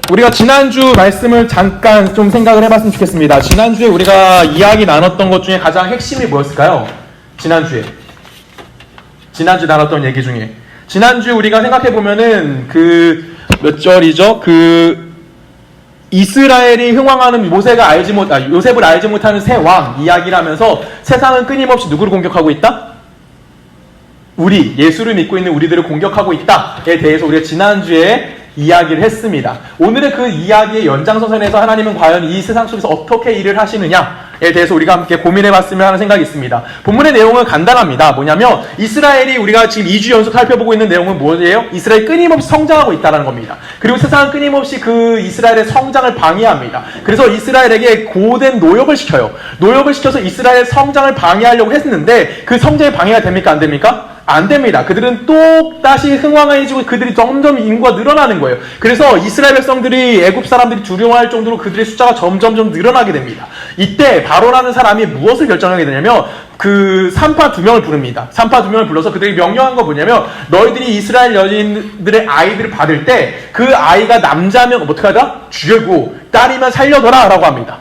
우리가 지난주 말씀을 잠깐 좀 생각을 해봤으면 좋겠습니다. 지난주에 우리가 이야기 나눴던 것 중에 가장 핵심이 뭐였을까요? 지난주에 나눴던 얘기 중에. 지난주에 우리가 생각해보면은 몇 절이죠? 이스라엘이 흥왕하는 요셉을 알지 못하는 새 왕 이야기를 하면서 세상은 끊임없이 누구를 공격하고 있다? 예수를 믿고 있는 우리들을 공격하고 있다에 대해서 우리가 지난주에 이야기를 했습니다. 오늘은 그 이야기의 연장선에서 하나님은 과연 이 세상 속에서 어떻게 일을 하시느냐에 대해서 우리가 함께 고민해봤으면 하는 생각이 있습니다. 본문의 내용은 간단합니다. 뭐냐면 이스라엘이 우리가 지금 2주 연속 살펴보고 있는 내용은 뭐예요? 이스라엘이 끊임없이 성장하고 있다는 겁니다. 그리고 세상은 끊임없이 그 이스라엘의 성장을 방해합니다. 그래서 이스라엘에게 고된 노역을 시켜요. 노역을 시켜서 이스라엘의 성장을 방해하려고 했는데 그 성장이 방해가 됩니까? 안 됩니까? 안 됩니다. 그들은 또 다시 흥왕해지고 그들이 점점 인구가 늘어나는 거예요. 그래서 이스라엘 백성들이 애굽 사람들이 두려워할 정도로 그들의 숫자가 점점 늘어나게 됩니다. 이때 바로라는 사람이 무엇을 결정하게 되냐면 산파 2명을 부릅니다. 산파 2명을 불러서 그들이 명령한 거 뭐냐면 너희들이 이스라엘 여인들의 아이들을 받을 때 그 아이가 남자면 어떻게 하다? 죽이고 딸이면 살려둬라 라고 합니다.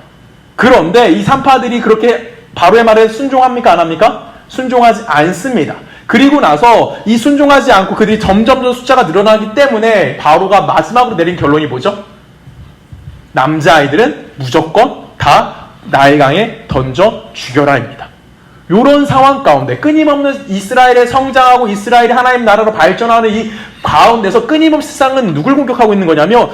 그런데 이 산파들이 그렇게 바로의 말에 순종합니까? 안 합니까? 순종하지 않습니다. 그리고 나서 이 순종하지 않고 그들이 점점 숫자가 늘어나기 때문에 바로가 마지막으로 내린 결론이 뭐죠? 남자아이들은 무조건 다 나일강에 던져 죽여라입니다. 이런 상황 가운데 끊임없는 이스라엘의 성장하고 이스라엘이 하나님 나라로 발전하는 이 가운데서 끊임없이 세상은 누굴 공격하고 있는 거냐면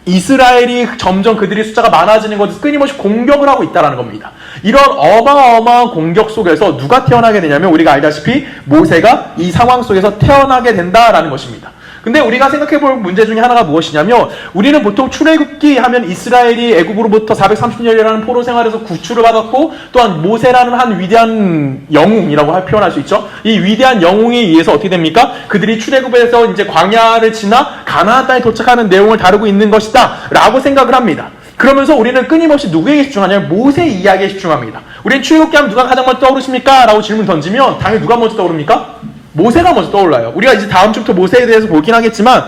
이스라엘이 점점 그들의 숫자가 많아지는 것을 끊임없이 공격을 하고 있다는 겁니다. 이런 어마어마한 공격 속에서 누가 태어나게 되냐면 우리가 알다시피 모세가 이 상황 속에서 태어나게 된다라는 것입니다. 근데 우리가 생각해볼 문제 중에 하나가 무엇이냐면 우리는 보통 출애굽기 하면 이스라엘이 애굽으로부터 430년이라는 포로 생활에서 구출을 받았고 또한 모세라는 한 위대한 영웅이라고 표현할 수 있죠. 이 위대한 영웅에 의해서 어떻게 됩니까? 그들이 출애굽에서 이제 광야를 지나 가나안 땅에 도착하는 내용을 다루고 있는 것이다 라고 생각을 합니다. 그러면서 우리는 끊임없이 누구에게 집중하냐면 모세 이야기에 집중합니다. 우리는 출애굽기 하면 누가 가장 먼저 떠오르십니까? 라고 질문 던지면 당연히 누가 먼저 떠오릅니까? 모세가 먼저 떠올라요. 우리가 이제 다음 주부터 모세에 대해서 보긴 하겠지만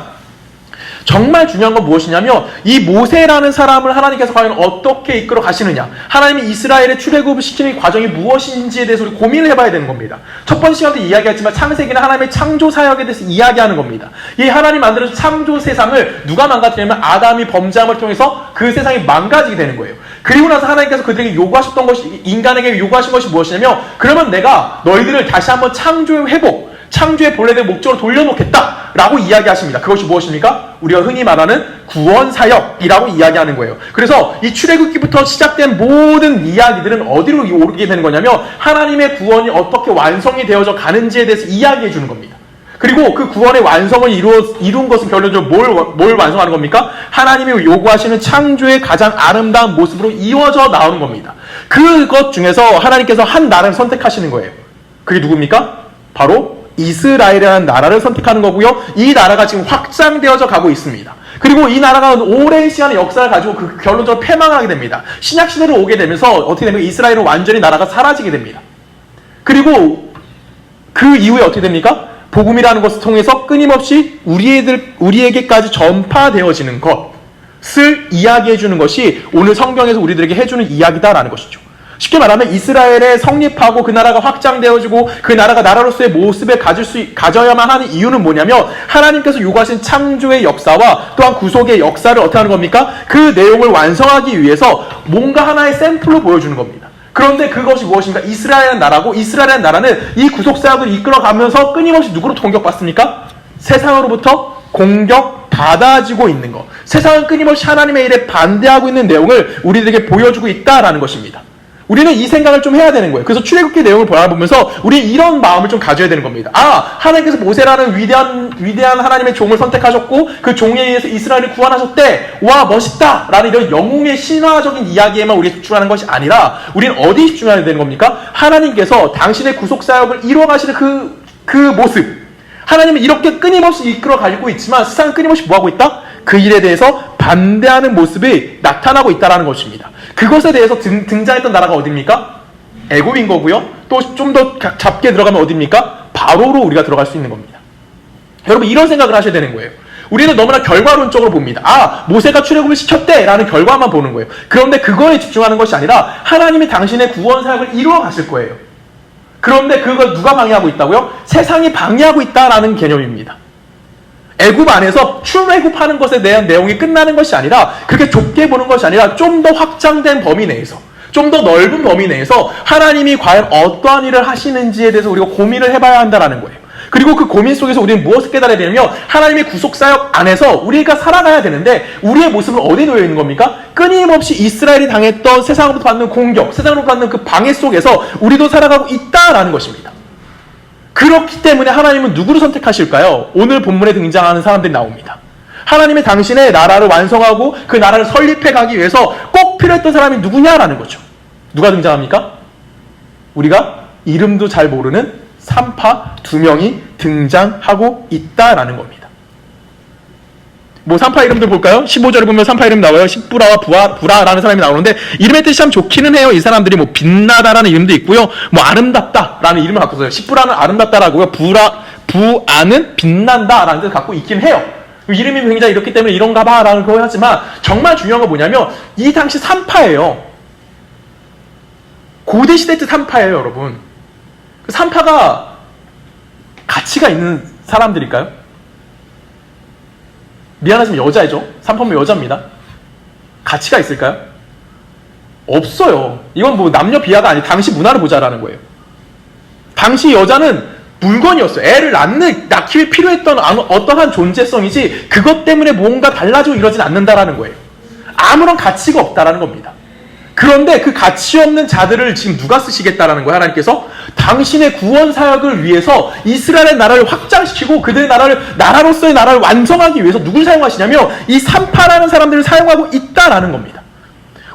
정말 중요한 건 무엇이냐면 이 모세라는 사람을 하나님께서 과연 어떻게 이끌어 가시느냐, 하나님이 이스라엘의 출애굽을 시키는 과정이 무엇인지에 대해서 우리 고민을 해봐야 되는 겁니다. 첫 번째 시간도 이야기했지만 창세기는 하나님의 창조 사역에 대해서 이야기하는 겁니다. 이 하나님 만들어준 창조 세상을 누가 망가뜨리냐면 아담이 범죄함을 통해서 그 세상이 망가지게 되는 거예요. 그리고 나서 하나님께서 그들에게 요구하셨던 것이, 인간에게 요구하신 것이 무엇이냐면 그러면 내가 너희들을 다시 한번 창조의 회복, 창조의 본래된 목적으로 돌려놓겠다 라고 이야기하십니다. 그것이 무엇입니까? 우리가 흔히 말하는 구원사역이라고 이야기하는 거예요. 그래서 이 출애굽기부터 시작된 모든 이야기들은 어디로 오르게 되는 거냐면 하나님의 구원이 어떻게 완성이 되어져 가는지에 대해서 이야기해 주는 겁니다. 그리고 그 구원의 완성을 이룬 것은 결론적으로 뭘 완성하는 겁니까? 하나님이 요구하시는 창조의 가장 아름다운 모습으로 이어져 나오는 겁니다. 그것 중에서 하나님께서 한 나라를 선택하시는 거예요. 그게 누굽니까? 바로 이스라엘이라는 나라를 선택하는 거고요. 이 나라가 지금 확장되어져 가고 있습니다. 그리고 이 나라가 오랜 시간의 역사를 가지고 결론적으로 패망하게 됩니다. 신약시대로 오게 되면서 어떻게 됩니까? 이스라엘은 완전히 나라가 사라지게 됩니다. 그리고 그 이후에 어떻게 됩니까? 복음이라는 것을 통해서 끊임없이 우리에게까지 전파되어지는 것을 이야기해 주는 것이 오늘 성경에서 우리들에게 해주는 이야기다라는 것이죠. 쉽게 말하면 이스라엘에 성립하고 그 나라가 확장되어지고 그 나라가 나라로서의 모습을 가져야만 하는 이유는 뭐냐면 하나님께서 요구하신 창조의 역사와 또한 구속의 역사를 어떻게 하는 겁니까? 그 내용을 완성하기 위해서 뭔가 하나의 샘플로 보여주는 겁니다. 그런데 그것이 무엇인가? 이스라엘이라는 나라고, 이스라엘이라는 나라는 이 구속사역을 이끌어가면서 끊임없이 누구로 공격받습니까? 세상으로부터 공격받아지고 있는 것. 세상은 끊임없이 하나님의 일에 반대하고 있는 내용을 우리들에게 보여주고 있다라는 것입니다. 우리는 이 생각을 좀 해야 되는 거예요. 그래서 출애굽기 내용을 바라보면서 우리 이런 마음을 좀 가져야 되는 겁니다. 하나님께서 모세라는 위대한 하나님의 종을 선택하셨고 그 종에 의해서 이스라엘을 구원하셨대. 와, 멋있다! 라는 이런 영웅의 신화적인 이야기에만 우리가 집중하는 것이 아니라 우리는 어디에 집중해야 되는 겁니까? 하나님께서 당신의 구속사역을 이루어가시는 그 모습, 하나님은 이렇게 끊임없이 이끌어 가지고 있지만 세상은 끊임없이 뭐하고 있다? 그 일에 대해서 반대하는 모습이 나타나고 있다는 것입니다. 그것에 대해서 등장했던 나라가 어디입니까? 애굽인 거고요. 또 좀 더 잡게 들어가면 어디입니까? 바로로 우리가 들어갈 수 있는 겁니다. 여러분 이런 생각을 하셔야 되는 거예요. 우리는 너무나 결과론적으로 봅니다. 아, 모세가 출애굽을 시켰대 라는 결과만 보는 거예요. 그런데 그거에 집중하는 것이 아니라 하나님이 당신의 구원 사역을 이루어 가실 거예요. 그런데 그걸 누가 방해하고 있다고요? 세상이 방해하고 있다라는 개념입니다. 애굽 안에서 출애굽하는 것에 대한 내용이 끝나는 것이 아니라 그렇게 좁게 보는 것이 아니라 좀 더 확장된 범위 내에서 좀 더 넓은 범위 내에서 하나님이 과연 어떠한 일을 하시는지에 대해서 우리가 고민을 해봐야 한다는 거예요. 그리고 그 고민 속에서 우리는 무엇을 깨달아야 되냐면 하나님의 구속사역 안에서 우리가 살아가야 되는데 우리의 모습은 어디에 놓여 있는 겁니까? 끊임없이 이스라엘이 당했던 세상으로부터 받는 공격, 세상으로부터 받는 그 방해 속에서 우리도 살아가고 있다라는 것입니다. 그렇기 때문에 하나님은 누구를 선택하실까요? 오늘 본문에 등장하는 사람들이 나옵니다. 하나님의 당신의 나라를 완성하고 그 나라를 설립해 가기 위해서 꼭 필요했던 사람이 누구냐라는 거죠. 누가 등장합니까? 우리가 이름도 잘 모르는 산파 2명이 등장하고 있다라는 겁니다. 뭐 산파 이름들 볼까요? 15절에 보면 산파 이름 나와요. 십부라와 부라라는 사람이 나오는데 이름의 뜻이 참 좋기는 해요. 이 사람들이 뭐 빛나다라는 이름도 있고요. 뭐 아름답다라는 이름을 갖고 있어요. 십부라는 아름답다라고요. 부아는 빛난다라는 뜻을 갖고 있긴 해요. 이름이 굉장히 이렇기 때문에 이런가 봐라는 거 하지만 정말 중요한 건 뭐냐면 이 당시 산파예요. 고대 시대 때 산파예요, 여러분. 그 산파가 가치가 있는 사람들일까요? 미안하지만 여자죠. 산파면 여자입니다. 가치가 있을까요? 없어요. 이건 뭐 남녀 비하가 아니고 당시 문화를 보자라는 거예요. 당시 여자는 물건이었어요. 애를 낳기 위해 필요했던 어떠한 존재성이지 그것 때문에 뭔가 달라지고 이러진 않는다라는 거예요. 아무런 가치가 없다라는 겁니다. 그런데 그 가치 없는 자들을 지금 누가 쓰시겠다라는 거예요, 하나님께서? 당신의 구원 사역을 위해서 이스라엘의 나라를 확장시키고 그들의 나라로서의 나라를 완성하기 위해서 누굴 사용하시냐면 이 산파라는 사람들을 사용하고 있다라는 겁니다.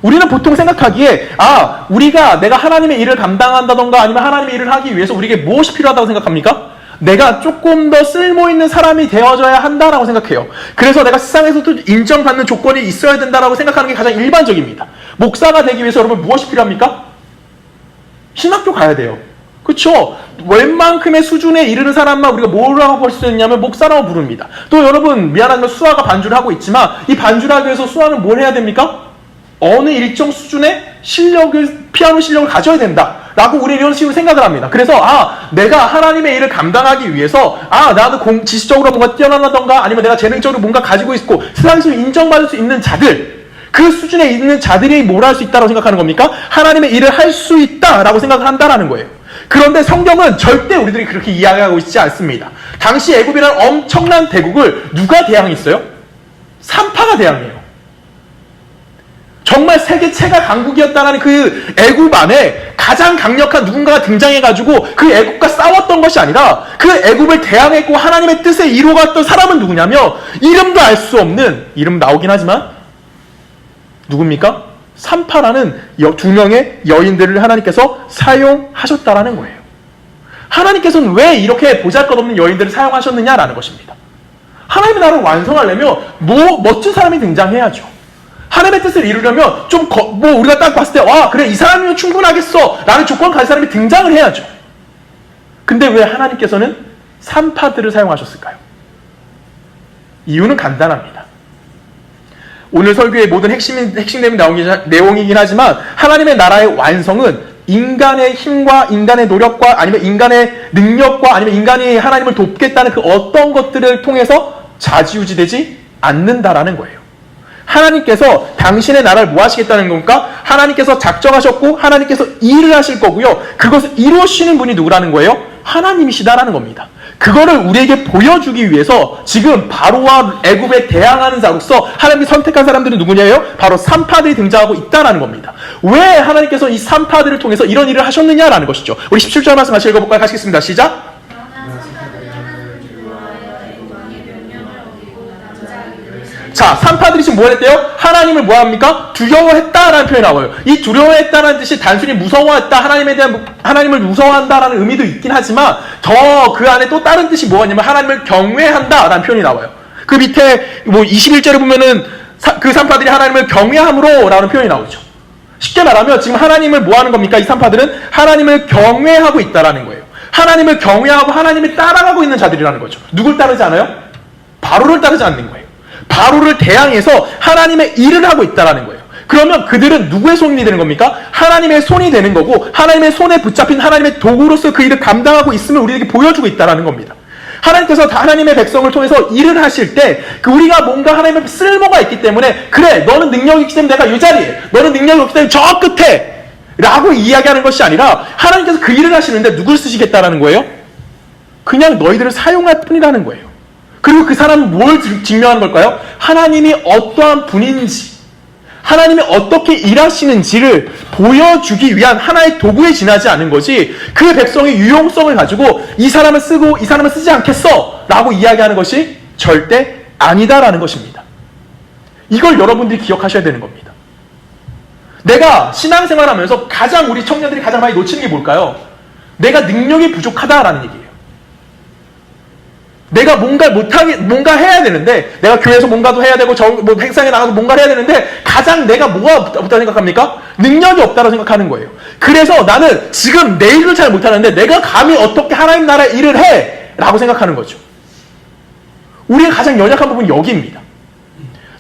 우리는 보통 생각하기에 내가 하나님의 일을 감당한다던가 아니면 하나님의 일을 하기 위해서 우리에게 무엇이 필요하다고 생각합니까? 내가 조금 더 쓸모있는 사람이 되어져야 한다라고 생각해요. 그래서 내가 세상에서도 인정받는 조건이 있어야 된다라고 생각하는 게 가장 일반적입니다. 목사가 되기 위해서 여러분 무엇이 필요합니까? 신학교 가야 돼요. 그렇죠? 웬만큼의 수준에 이르는 사람만 우리가 뭐라고 볼 수 있냐면 목사라고 부릅니다. 또 여러분 미안하지만 수아가 반주를 하고 있지만 이 반주를 하기 위해서 수아는 뭘 해야 됩니까? 어느 일정 수준의 피아노 실력을 가져야 된다. 라고 우리는 이런 식으로 생각을 합니다. 그래서 내가 하나님의 일을 감당하기 위해서 나도 지식적으로 뭔가 뛰어나다던가 아니면 내가 재능적으로 뭔가 가지고 있고 세상에서 인정받을 수 있는 자들, 그 수준에 있는 자들이 뭘 할 수 있다고 생각하는 겁니까? 하나님의 일을 할 수 있다라고 생각을 한다라는 거예요. 그런데 성경은 절대 우리들이 그렇게 이야기하고 있지 않습니다. 당시 애굽이라는 엄청난 대국을 누가 대항했어요? 산파가 대항해요. 정말 세계 최강 강국이었다는 그 애굽 안에 가장 강력한 누군가가 등장해가지고 그 애굽과 싸웠던 것이 아니라 그 애굽을 대항했고 하나님의 뜻에 이루어갔던 사람은 누구냐면 이름도 알 수 없는, 이름 나오긴 하지만 누굽니까? 산파라는 2명의 여인들을 하나님께서 사용하셨다라는 거예요. 하나님께서는 왜 이렇게 보잘것없는 여인들을 사용하셨느냐라는 것입니다. 하나님의 나라를 완성하려면 멋진 사람이 등장해야죠. 하나님의 뜻을 이루려면 우리가 딱 봤을 때 그래 이 사람이면 충분하겠어 라는 조건 가진 사람이 등장을 해야죠. 근데 왜 하나님께서는 산파들을 사용하셨을까요? 이유는 간단합니다. 오늘 설교의 모든 핵심 내용이긴 하지만 하나님의 나라의 완성은 인간의 힘과 인간의 노력과 아니면 인간의 능력과 아니면 인간이 하나님을 돕겠다는 그 어떤 것들을 통해서 좌지우지되지 않는다라는 거예요. 하나님께서 당신의 나라를 뭐 하시겠다는 겁니까? 하나님께서 작정하셨고 하나님께서 일을 하실 거고요. 그것을 이루시는 분이 누구라는 거예요? 하나님이시다라는 겁니다. 그거를 우리에게 보여주기 위해서 지금 바로와 애굽에 대항하는 자로서 하나님이 선택한 사람들은 누구냐요? 바로 산파들이 등장하고 있다는 겁니다. 왜 하나님께서 이 산파들을 통해서 이런 일을 하셨느냐라는 것이죠. 우리 17절 말씀 같이 읽어볼까요? 하시겠습니다. 시작! 자, 산파들이 지금 뭘 했대요? 하나님을 뭐 합니까? 두려워했다라는 표현이 나와요. 이 두려워했다라는 뜻이 단순히 무서워했다, 하나님을 무서워한다라는 의미도 있긴 하지만 더 그 안에 또 다른 뜻이 뭐가 있냐면 하나님을 경외한다라는 표현이 나와요. 그 밑에 21절에 보면은 그 산파들이 하나님을 경외함으로 라는 표현이 나오죠. 쉽게 말하면 지금 하나님을 뭐 하는 겁니까? 이 산파들은 하나님을 경외하고 있다라는 거예요. 하나님을 경외하고 하나님을 따라가고 있는 자들이라는 거죠. 누굴 따르지 않아요? 바로를 따르지 않는 거예요. 바로를 대항해서 하나님의 일을 하고 있다라는 거예요. 그러면 그들은 누구의 손이 되는 겁니까? 하나님의 손이 되는 거고, 하나님의 손에 붙잡힌 하나님의 도구로서 그 일을 감당하고 있음을 우리에게 보여주고 있다라는 겁니다. 하나님께서 하나님의 백성을 통해서 일을 하실 때 우리가 뭔가 하나님의 쓸모가 있기 때문에, 그래 너는 능력이 있기 때문에 내가 이 자리에, 너는 능력이 없기 때문에 저 끝에 라고 이야기하는 것이 아니라, 하나님께서 그 일을 하시는데 누굴 쓰시겠다라는 거예요? 그냥 너희들을 사용할 뿐이라는 거예요. 그리고 그 사람은 뭘 증명하는 걸까요? 하나님이 어떠한 분인지, 하나님이 어떻게 일하시는지를 보여주기 위한 하나의 도구에 지나지 않은 것이, 그 백성의 유용성을 가지고 이 사람을 쓰고 이 사람을 쓰지 않겠어 라고 이야기하는 것이 절대 아니다라는 것입니다. 이걸 여러분들이 기억하셔야 되는 겁니다. 내가 신앙생활하면서 가장 우리 청년들이 가장 많이 놓치는 게 뭘까요? 내가 능력이 부족하다라는 얘기예요. 내가 뭔가 해야 되는데, 내가 교회에서 뭔가도 해야 되고, 행사에 나가서 뭔가를 해야 되는데, 가장 내가 뭐가 없다고 생각합니까? 능력이 없다고 생각하는 거예요. 그래서 나는 지금 내 일을 잘 못하는데, 내가 감히 어떻게 하나님 나라의 일을 해? 라고 생각하는 거죠. 우리의 가장 연약한 부분이 여기입니다.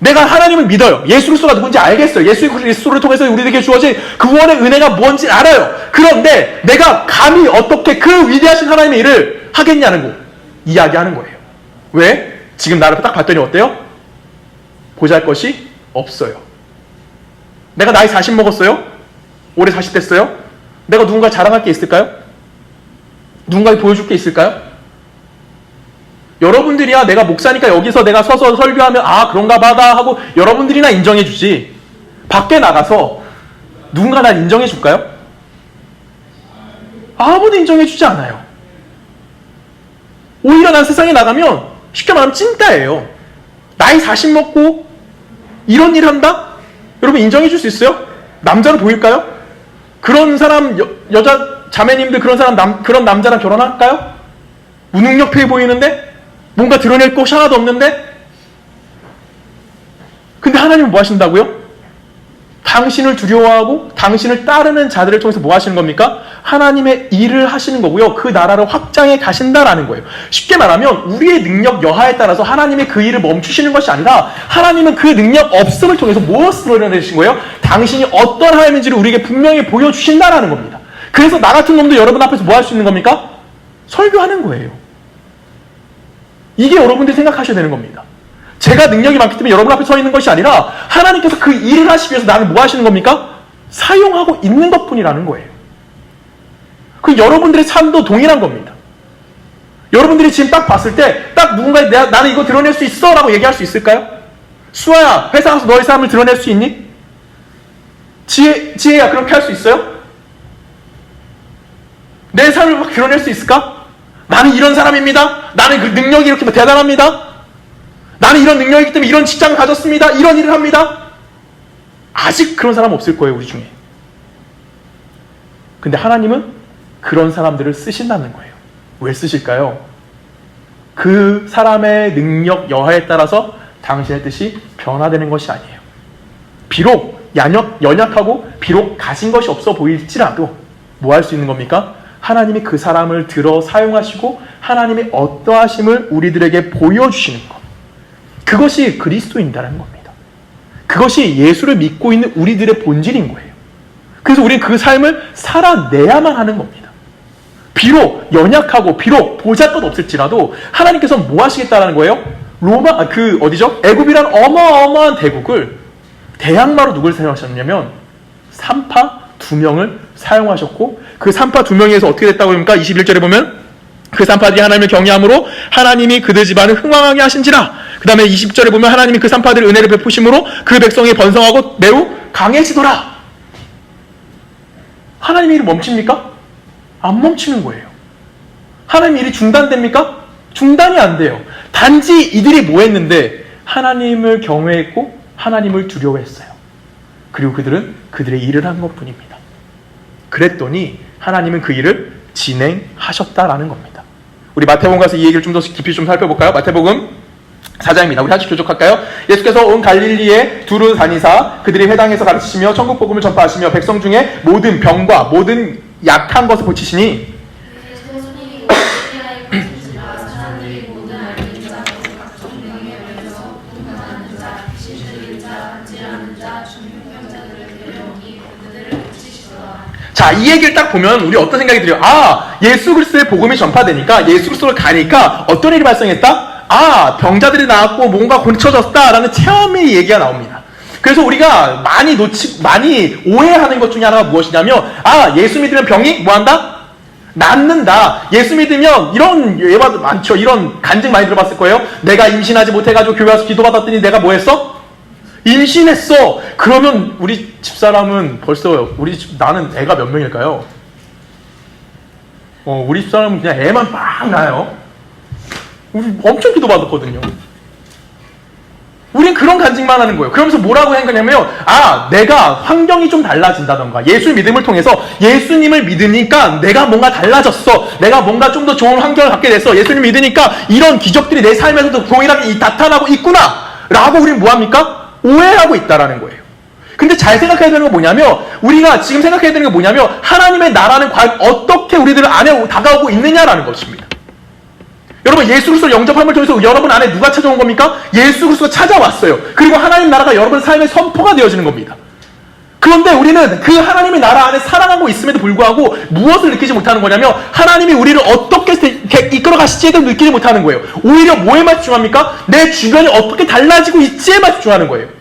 내가 하나님을 믿어요. 예수 그리스도가 누군지 알겠어요. 예수 그리스도를 통해서 우리에게 주어진 구원의 은혜가 뭔지 알아요. 그런데 내가 감히 어떻게 그 위대하신 하나님의 일을 하겠냐는 거 이야기하는 거예요. 왜? 지금 나를 딱 봤더니 어때요? 보잘것이 없어요. 내가 나이 40 먹었어요? 올해 40 됐어요? 내가 누군가 자랑할 게 있을까요? 누군가에게 보여줄 게 있을까요? 여러분들이야 내가 목사니까 여기서 내가 서서 설교하면 아 그런가 봐다 하고 여러분들이나 인정해 주지, 밖에 나가서 누군가 날 인정해 줄까요? 아무도 인정해 주지 않아요. 오히려 난 세상에 나가면 쉽게 말하면 찐따예요. 나이 40 먹고 이런 일 한다? 여러분 인정해 줄 수 있어요? 남자로 보일까요? 그런 사람, 여자 자매님들 그런 남자랑 결혼할까요? 무능력해 보이는데? 뭔가 드러낼 것이 하나도 없는데? 근데 하나님은 뭐 하신다고요? 당신을 두려워하고 당신을 따르는 자들을 통해서 뭐 하시는 겁니까? 하나님의 일을 하시는 거고요. 그 나라를 확장해 가신다라는 거예요. 쉽게 말하면 우리의 능력 여하에 따라서 하나님의 그 일을 멈추시는 것이 아니라, 하나님은 그 능력 없음을 통해서 무엇을 드러내신 거예요? 당신이 어떤 하나님인지를 우리에게 분명히 보여주신다라는 겁니다. 그래서 나 같은 놈도 여러분 앞에서 뭐 할 수 있는 겁니까? 설교하는 거예요. 이게 여러분들이 생각하셔야 되는 겁니다. 제가 능력이 많기 때문에 여러분 앞에 서 있는 것이 아니라, 하나님께서 그 일을 하시기 위해서 나를 뭐 하시는 겁니까? 사용하고 있는 것뿐이라는 거예요. 그 여러분들의 삶도 동일한 겁니다. 여러분들이 지금 딱 봤을 때 딱 누군가 나는 이거 드러낼 수 있어 라고 얘기할 수 있을까요? 수아야 회사 가서 너의 삶을 드러낼 수 있니? 지혜야 그렇게 할 수 있어요? 내 삶을 막 드러낼 수 있을까? 나는 이런 사람입니다. 나는 그 능력이 이렇게 대단합니다. 나는 이런 능력이기 때문에 이런 직장을 가졌습니다. 이런 일을 합니다. 아직 그런 사람 없을 거예요, 우리 중에. 근데 하나님은 그런 사람들을 쓰신다는 거예요. 왜 쓰실까요? 그 사람의 능력 여하에 따라서 당신의 뜻이 변화되는 것이 아니에요. 비록 연약하고 비록 가진 것이 없어 보일지라도 뭐 할 수 있는 겁니까? 하나님이 그 사람을 들어 사용하시고 하나님의 어떠하심을 우리들에게 보여주시는 것. 그것이 그리스도인이라는 겁니다. 그것이 예수를 믿고 있는 우리들의 본질인 거예요. 그래서 우리는 그 삶을 살아내야만 하는 겁니다. 비록 연약하고 비록 보잘것 없을지라도 하나님께서는 뭐 하시겠다라는 거예요? 애굽이란 어마어마한 대국을 대항마로 누굴 사용하셨냐면 산파 2명을 사용하셨고, 그 산파 2명에서 어떻게 됐다고 합니까? 21절에 보면 그 산파들이 하나님을 경외함으로 하나님이 그들 집안을 흥왕하게 하신지라. 그 다음에 20절에 보면 하나님이 그 산파들의 은혜를 베푸심으로 그 백성이 번성하고 매우 강해지더라. 하나님의 일이 멈춥니까? 안 멈추는 거예요. 하나님의 일이 중단됩니까? 중단이 안 돼요. 단지 이들이 뭐 했는데? 하나님을 경외했고 하나님을 두려워했어요. 그리고 그들은 그들의 일을 한 것뿐입니다. 그랬더니 하나님은 그 일을 진행하셨다라는 겁니다. 우리 마태복음 가서 이 얘기를 좀 더 깊이 좀 살펴볼까요? 마태복음 4장입니다. 우리 같이 교독할까요? 예수께서 온 갈릴리에 두루 다니사 그들이 회당에서 가르치시며 천국 복음을 전파하시며 백성 중에 모든 병과 모든 약한 것을 고치시니 자, 이 얘기를 딱 보면 우리 어떤 생각이 들어요? 아, 예수 그리스도의 복음이 전파되니까, 예수 그리스도를 가니까 어떤 일이 발생했다? 아, 병자들이 나왔고 뭔가 고쳐졌다라는 체험의 얘기가 나옵니다. 그래서 우리가 많이 오해하는 것 중에 하나가 무엇이냐면, 아, 예수 믿으면 병이 뭐한다? 낫는다. 예수 믿으면 이런 예화도 많죠. 이런 간증 많이 들어봤을 거예요. 내가 임신하지 못해가지고 교회 와서 기도받았더니 내가 뭐 했어? 임신했어. 그러면 우리 집사람은 벌써 나는 애가 몇 명일까요? 우리 집사람은 그냥 애만 빡 나요. 우리 엄청 기도받았거든요. 우린 그런 간증만 하는 거예요. 그러면서 뭐라고 생각하냐면, 아, 내가 환경이 좀 달라진다던가, 예수 믿음을 통해서 예수님을 믿으니까 내가 뭔가 달라졌어. 내가 뭔가 좀 더 좋은 환경을 갖게 됐어. 예수님 믿으니까 이런 기적들이 내 삶에서도 동일하게 나타나고 있구나. 라고 우린 뭐합니까? 오해하고 있다라는 거예요. 근데 잘 생각해야 되는 건 뭐냐면, 우리가 지금 생각해야 되는 건 뭐냐면, 하나님의 나라는 과연 어떻게 우리들 안에 다가오고 있느냐라는 것입니다. 여러분, 예수 그리스도를 영접함을 통해서 여러분 안에 누가 찾아온 겁니까? 예수 그리스도가 찾아왔어요. 그리고 하나님 나라가 여러분의 삶의 선포가 되어지는 겁니다. 그런데 우리는 그 하나님의 나라 안에 살아가고 있음에도 불구하고 무엇을 느끼지 못하는 거냐면, 하나님이 우리를 어떻게 이끌어 가실지에도 느끼지 못하는 거예요. 오히려 뭐에만 집중합니까? 내 주변이 어떻게 달라지고 있지에만 집중하는 거예요.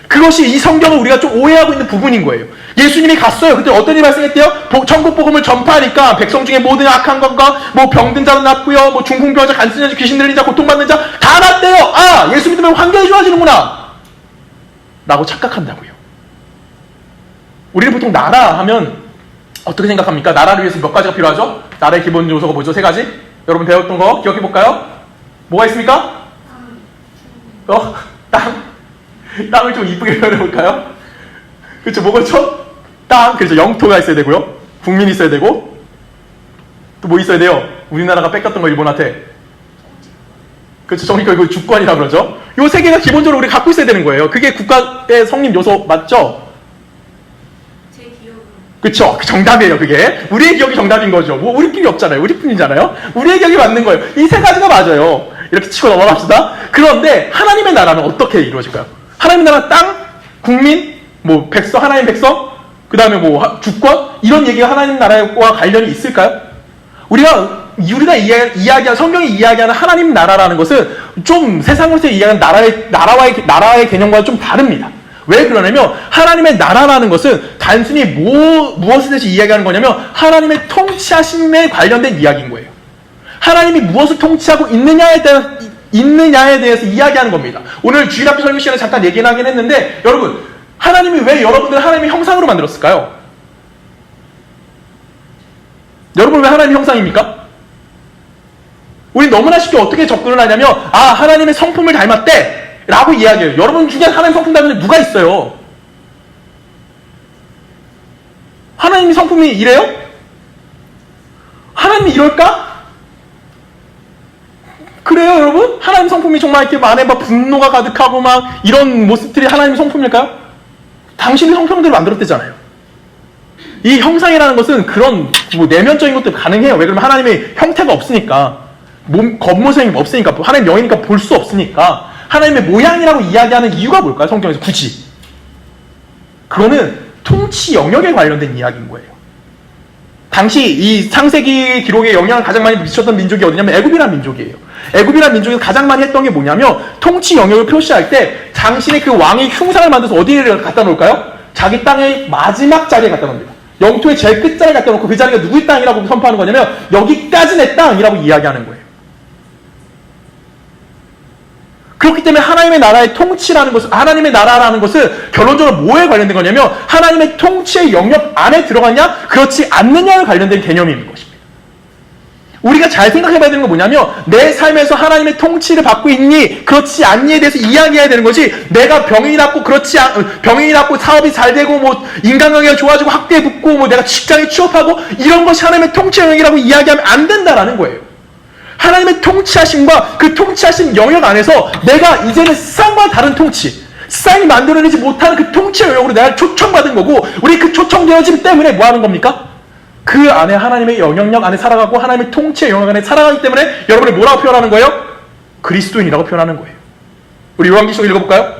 그것이 이 성경을 우리가 좀 오해하고 있는 부분인 거예요. 예수님이 갔어요. 그때 어떤 일이 발생했대요? 천국 복음을 전파하니까 백성 중에 모든 악한 것과 뭐 병든 자도 낫고요, 뭐 중풍병자, 간증자, 귀신 들린 자, 고통받는 자 다 낫대요. 아, 예수 믿으면 환경이 좋아지는구나 라고 착각한다고요. 우리는 보통 나라 하면 어떻게 생각합니까? 나라를 위해서 몇 가지가 필요하죠? 나라의 기본 요소가 뭐죠? 3가지? 여러분 배웠던 거 기억해볼까요? 뭐가 있습니까? 땅을 좀 이쁘게 표현해볼까요? 그렇죠. 뭐겠죠? 땅. 그래서 영토가 있어야 되고요. 국민이 있어야 되고. 또 뭐 있어야 돼요? 우리나라가 뺏겼던 거 일본한테. 그렇죠. 정리가 이거 주권이라고 그러죠. 요 3개가 기본적으로 우리 갖고 있어야 되는 거예요. 그게 국가의 성립 요소 맞죠? 제 기억으로. 그렇죠. 정답이에요. 그게. 우리의 기억이 정답인 거죠. 뭐 우리끼리 없잖아요. 우리뿐이잖아요. 우리의 기억이 맞는 거예요. 이 3가지가 맞아요. 이렇게 치고 넘어갑시다. 그런데 하나님의 나라는 어떻게 이루어질까요? 하나님의 나라 땅, 국민, 뭐 백성, 하나님 백성, 그 다음에 뭐 주권, 이런 얘기가 하나님 나라와 관련이 있을까요? 우리가 이야기한, 성경이 이야기하는 하나님 나라라는 것은 좀 세상에서 이야기하는 나라와의 개념과 좀 다릅니다. 왜 그러냐면, 하나님의 나라라는 것은 단순히 무엇에 대해서 이야기하는 거냐면, 하나님의 통치하심에 관련된 이야기인 거예요. 하나님이 무엇을 통치하고 있느냐에 대해서 이야기하는 겁니다. 오늘 주일학교 설교 시간에 잠깐 얘기는 하긴 했는데, 여러분, 하나님이 왜 여러분들을 하나님의 형상으로 만들었을까요? 여러분 왜 하나님의 형상입니까? 우리 너무나 쉽게 어떻게 접근을 하냐면, 아, 하나님의 성품을 닮았대 라고 이야기해요. 여러분 중에 하나님의 성품 닮은 애 누가 있어요? 하나님의 성품이 이래요? 하나님이 이럴까? 그래요, 여러분? 하나님 성품이 정말 이렇게 안에 막 분노가 가득하고 막 이런 모습들이 하나님의 성품일까요? 당신의 성품대로 만들었대잖아요. 이 형상이라는 것은 그런 뭐 내면적인 것도 가능해요. 왜 그러면 하나님의 형태가 없으니까, 겉모습이 없으니까, 하나님의 영이니까 볼 수 없으니까. 하나님의 모양이라고 이야기하는 이유가 뭘까요? 성경에서 굳이. 그거는 통치 영역에 관련된 이야기인 거예요. 당시 이 창세기 기록에 영향을 가장 많이 미쳤던 민족이 어디냐면 애굽이라는 민족이에요. 애굽이라는 민족이 가장 많이 했던 게 뭐냐면, 통치 영역을 표시할 때 당신의 그 왕의 흉상을 만들어서 어디에 갖다 놓을까요? 자기 땅의 마지막 자리에 갖다 놓습니다. 영토의 제일 끝자리에 갖다 놓고 그 자리가 누구의 땅이라고 선포하는 거냐면, 여기까지 내 땅이라고 이야기하는 거예요. 그렇기 때문에 하나님의 나라의 통치라는 것은, 하나님의 나라라는 것은 결론적으로 뭐에 관련된 거냐면, 하나님의 통치의 영역 안에 들어갔냐, 그렇지 않느냐에 관련된 개념인 것입니다. 우리가 잘 생각해봐야 되는 건 뭐냐면, 내 삶에서 하나님의 통치를 받고 있니, 그렇지 않니에 대해서 이야기해야 되는 것이, 내가 병이 낫고 사업이 잘 되고 뭐 인간관계가 좋아지고 학교에 붙고 뭐 내가 직장에 취업하고 이런 것이 하나님의 통치 영역이라고 이야기하면 안 된다라는 거예요. 하나님의 통치하심과 그 통치하심 영역 안에서 내가 이제는 세상과 다른 통치, 세상이 만들어내지 못하는 그 통치 영역으로 내가 초청받은 거고, 우리 그 초청되어짐 때문에 뭐 하는 겁니까? 그 안에 하나님의 영향력 안에 살아가고 하나님의 통치의 영역 안에 살아가기 때문에 여러분을 뭐라고 표현하는 거예요? 그리스도인이라고 표현하는 거예요. 우리 요한계시록 읽어볼까요?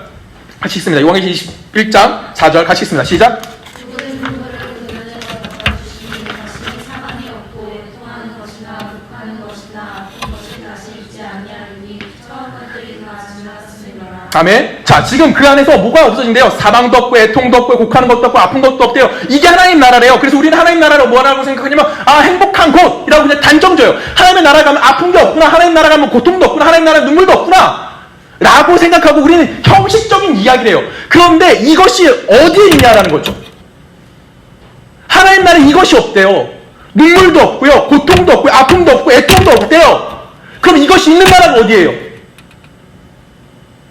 같이 읽습니다. 요한계시록 21장 4절 같이 읽습니다. 시작. 누구든 그거를 그 면에서 바꿔주시니 다시 사망이 없고 애통하는 것이나 독하는 것이나 아픈 것이 다시 있지 아니하리니 처음 것들이 다 지나갔으니라. 아멘. 자, 지금 그 안에서 뭐가 없어진대요? 사망도 없고 애통도 없고 곡하는 것도 없고 아픈 것도 없대요. 이게 하나님 나라래요. 그래서 우리는 하나님 나라를 뭐라고 생각하냐면 행복한 곳이라고 그냥 단정져요. 하나님의 나라 가면 아픈 게 없구나. 하나님 나라 가면 고통도 없구나. 하나님 나라 눈물도 없구나. 라고 생각하고 우리는 형식적인 이야기를 해요. 그런데 이것이 어디에 있냐라는 거죠. 하나님 나라에 이것이 없대요. 눈물도 없고요. 고통도 없고요. 아픔도 없고 애통도 없대요. 그럼 이것이 있는 나라가 어디예요?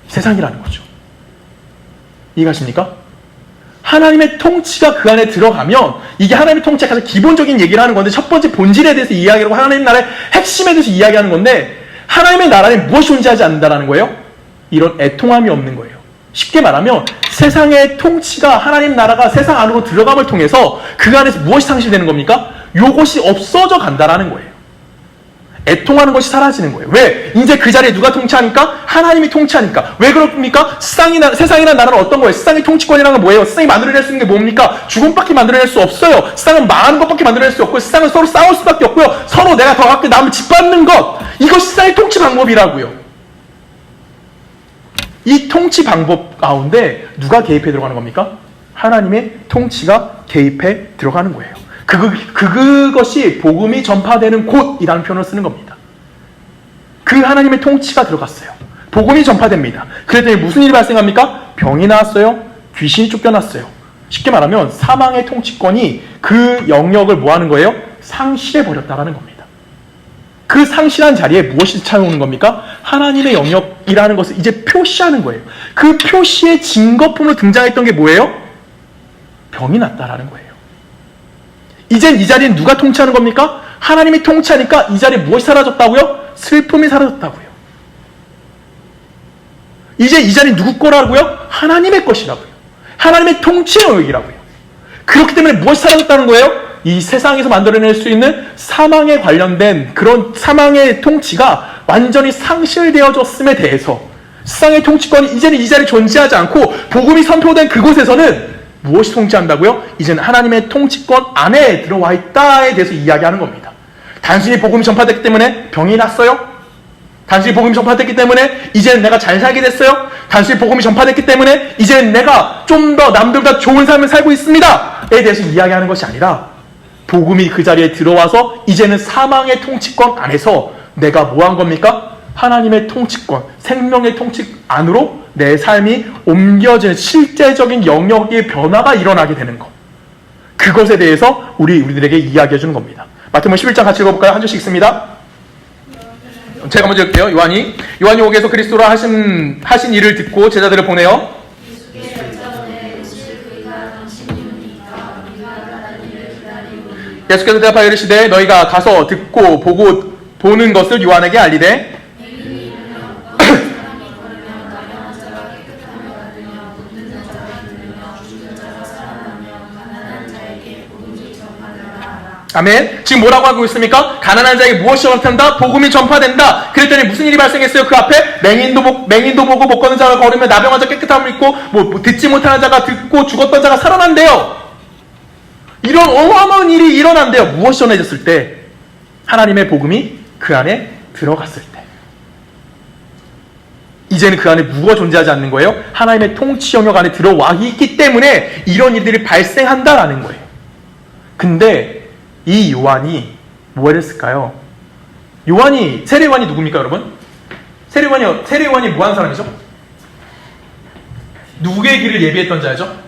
세상이라는 거죠. 이해가십니까? 하나님의 통치가 그 안에 들어가면 이게 하나님의 통치가 가장 기본적인 얘기를 하는 건데 첫 번째 본질에 대해서 이야기하고 하나님 나라의 핵심에 대해서 이야기하는 건데 하나님의 나라에 무엇이 존재하지 않는다는 거예요? 이런 애통함이 없는 거예요. 쉽게 말하면 세상의 통치가 하나님 나라가 세상 안으로 들어감을 통해서 그 안에서 무엇이 상실되는 겁니까? 요것이 없어져 간다라는 거예요. 애통하는 것이 사라지는 거예요. 왜? 이제 그 자리에 누가 통치하니까? 하나님이 통치하니까. 왜 그렇습니까? 세상이라는 나라는 어떤 거예요? 세상의 통치권이라는 건 뭐예요? 세상이 만들어낼 수 있는 게 뭡니까? 죽음밖에 만들어낼 수 없어요. 세상은 망하는 것밖에 만들어낼 수 없고요. 세상은 서로 싸울 수밖에 없고요. 서로 내가 더 갖게 남을 짓밟는 것. 이것이 세상의 통치 방법이라고요. 이 통치 방법 가운데 누가 개입해 들어가는 겁니까? 하나님의 통치가 개입해 들어가는 거예요. 그것이 복음이 전파되는 곳이라는 표현을 쓰는 겁니다. 그 하나님의 통치가 들어갔어요. 복음이 전파됩니다. 그랬더니 무슨 일이 발생합니까? 병이 나왔어요. 귀신이 쫓겨났어요. 쉽게 말하면 사망의 통치권이 그 영역을 뭐 하는 거예요? 상실해 버렸다라는 겁니다. 그 상실한 자리에 무엇이 찾아오는 겁니까? 하나님의 영역이라는 것을 이제 표시하는 거예요. 그 표시의 증거품으로 등장했던 게 뭐예요? 병이 났다라는 거예요. 이젠 이 자리에 누가 통치하는 겁니까? 하나님이 통치하니까 이 자리에 무엇이 사라졌다고요? 슬픔이 사라졌다고요. 이제 이 자리는 누구 거라고요? 하나님의 것이라고요. 하나님의 통치의 영역이라고요. 그렇기 때문에 무엇이 사라졌다는 거예요? 이 세상에서 만들어낼 수 있는 사망에 관련된 그런 사망의 통치가 완전히 상실되어졌음에 대해서 세상의 통치권이 이제는 이 자리에 존재하지 않고 복음이 선포된 그곳에서는 무엇이 통치한다고요? 이제는 하나님의 통치권 안에 들어와 있다에 대해서 이야기하는 겁니다. 단순히 복음이 전파됐기 때문에 병이 났어요? 단순히 복음이 전파됐기 때문에 이제는 내가 잘 살게 됐어요? 단순히 복음이 전파됐기 때문에 이제는 내가 좀 더 남들보다 좋은 삶을 살고 있습니다! 에 대해서 이야기하는 것이 아니라 복음이 그 자리에 들어와서 이제는 사망의 통치권 안에서 내가 뭐 한 겁니까? 하나님의 통치권, 생명의 통치 안으로 내 삶이 옮겨지는 실제적인 영역의 변화가 일어나게 되는 것. 그것에 대해서 우리들에게 이야기해 주는 겁니다. 마태복음 11장 같이 읽어볼까요? 한 절씩 읽습니다. 제가 먼저 읽게요. 요한이 옥에서 그리스도로 하신 일을 듣고 제자들을 보내요. 예수께서 대답하여 이르시되 너희가 가서 듣고 보고 보는 것을 요한에게 알리되 아멘. 지금 뭐라고 하고 있습니까? 가난한 자에게 무엇이 전파된다? 복음이 전파된다. 그랬더니 무슨 일이 발생했어요? 그 앞에 맹인도 보고 못 걷는 자가 걸으며 나병한 자 깨끗함을 입고 뭐 듣지 못하는 자가 듣고 죽었던 자가 살아난대요. 이런 어마어마한 일이 일어난대요. 무엇이 전해졌을 때? 하나님의 복음이 그 안에 들어갔을 때. 이제는 그 안에 무엇가 존재하지 않는 거예요? 하나님의 통치 영역 안에 들어와 있기 때문에 이런 일들이 발생한다라는 거예요. 근데 이 요한이 뭘 했을까요? 세례 요한이 누굽니까, 여러분? 세례 요한이 뭐 하는 사람이죠? 누구의 길을 예비했던 자죠?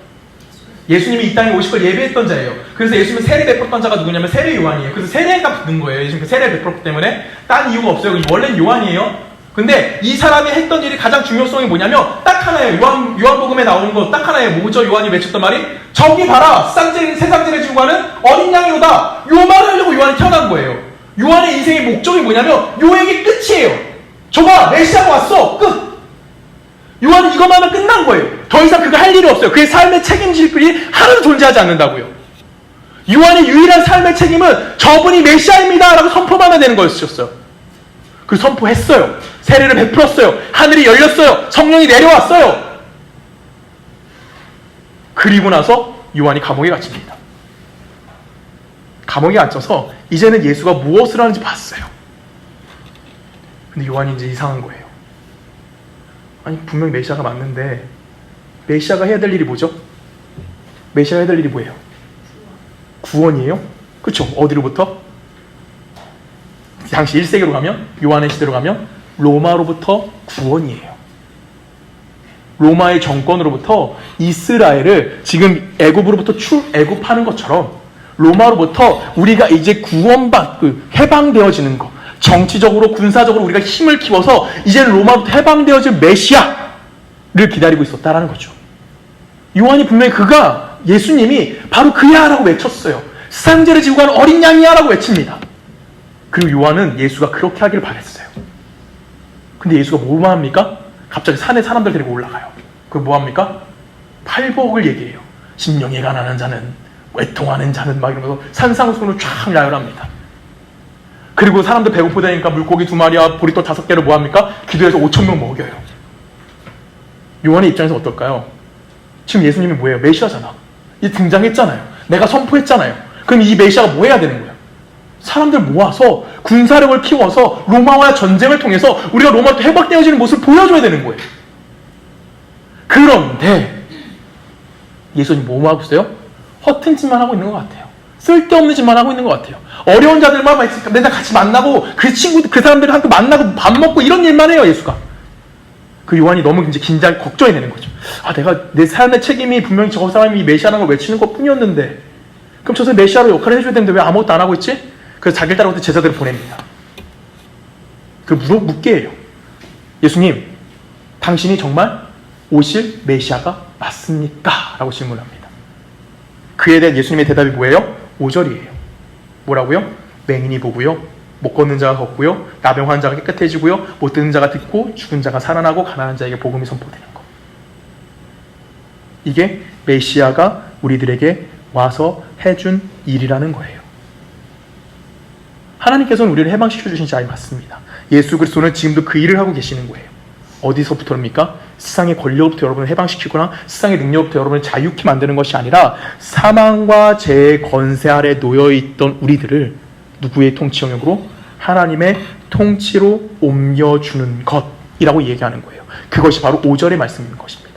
예수님이 이 땅에 오실 걸 예비했던 자예요. 그래서 예수님은 세례 베풀었던 자가 누구냐면 세례 요한이에요. 그래서 세례가 붙는 거예요. 예수님 그 세례 베풀었기 때문에 딴 이유가 없어요. 원래는 요한이에요. 근데 이 사람이 했던 일이 가장 중요성이 뭐냐면 딱 하나예요. 요한복음에 나오는 거 딱 하나예요. 뭐죠? 요한이 외쳤던 말이 저기 봐라 세상들의 지고 가는 어린 양이로다. 요 말을 하려고 요한이 태어난 거예요. 요한의 인생의 목적이 뭐냐면 요 얘기 끝이에요. 저가 메시아가 왔어. 끝. 요한은 이것만 하면 끝난 거예요. 더 이상 그거 할 일이 없어요. 그의 삶의 책임질 일이 하나도 존재하지 않는다고요. 요한의 유일한 삶의 책임은 저분이 메시아입니다 라고 선포만 하면 되는 거였었어요. 그 선포했어요. 세례를 베풀었어요. 하늘이 열렸어요. 성령이 내려왔어요. 그리고 나서 요한이 감옥에 갇힙니다. 감옥에 갇혀서 이제는 예수가 무엇을 하는지 봤어요. 근데 요한이 이제 이상한 거예요. 아니 분명히 메시아가 맞는데 메시아가 해야 될 일이 뭐죠? 메시아가 해야 될 일이 뭐예요? 구원이에요? 그렇죠? 어디로부터? 당시 1세기로 가면, 요한의 시대로 가면 로마로부터 구원이에요. 로마의 정권으로부터 이스라엘을 지금 애굽으로부터 애굽하는 것처럼 로마로부터 우리가 이제 해방되어지는 것, 정치적으로 군사적으로 우리가 힘을 키워서 이제는 로마로부터 해방되어질 메시아를 기다리고 있었다라는 거죠. 요한이 분명히 예수님이 바로 그야 라고 외쳤어요. 세상죄를 지고 가는 어린 양이야 라고 외칩니다. 그리고 요한은 예수가 그렇게 하기를 바랬어요. 근데 예수가 뭐만 합니까? 갑자기 산에 사람들 데리고 올라가요. 그럼 뭐 합니까? 팔복을 얘기해요. 심령이 가난한 자는, 외통하는 자는 막 이러면서 산상수훈을 쫙 야열합니다. 그리고 사람들 배고프다니까 물고기 2마리와 보리떡 5개를 뭐 합니까? 기도해서 5,000명 먹여요. 요한의 입장에서 어떨까요? 지금 예수님이 뭐예요? 메시아잖아. 이 등장했잖아요. 내가 선포했잖아요. 그럼 이 메시아가 뭐 해야 되는 거예요? 사람들 모아서 군사력을 키워서 로마와의 전쟁을 통해서 우리가 로마로 해방되어지는 모습을 보여줘야 되는 거예요. 그런데 예수님 뭐 하고 있어요? 허튼 짓만 하고 있는 것 같아요. 쓸데없는 짓만 하고 있는 것 같아요. 어려운 자들만 맨날 같이 만나고 그 친구들, 그 사람들을 함께 만나고 밥 먹고 이런 일만 해요, 예수가. 그 요한이 너무 이제 걱정이 되는 거죠. 내가 내 삶의 책임이 분명히 저 사람이 메시아라는 걸 외치는 것 뿐이었는데, 그럼 저 사람이 메시아로 역할을 해줘야 되는데 왜 아무것도 안 하고 있지? 그래서 자기를 따라올 때 제자들을 보냅니다. 묻게 해요. 예수님, 당신이 정말 오실 메시아가 맞습니까? 라고 질문합니다. 그에 대한 예수님의 대답이 뭐예요? 5절이에요. 뭐라고요? 맹인이 보고요, 못 걷는 자가 걷고요, 나병 환자가 깨끗해지고요, 못 듣는 자가 듣고, 죽은 자가 살아나고, 가난한 자에게 복음이 선포되는 것. 이게 메시아가 우리들에게 와서 해준 일이라는 거예요. 하나님께서는 우리를 해방시켜주신 자이 맞습니다. 예수 그리스도는 지금도 그 일을 하고 계시는 거예요. 어디서부터입니까? 세상의 권력부터 여러분을 해방시키거나 세상의 능력부터 여러분을 자유케 만드는 것이 아니라 사망과 죄의 권세 아래 놓여있던 우리들을 누구의 통치 영역으로? 하나님의 통치로 옮겨주는 것이라고 얘기하는 거예요. 그것이 바로 5절의 말씀인 것입니다.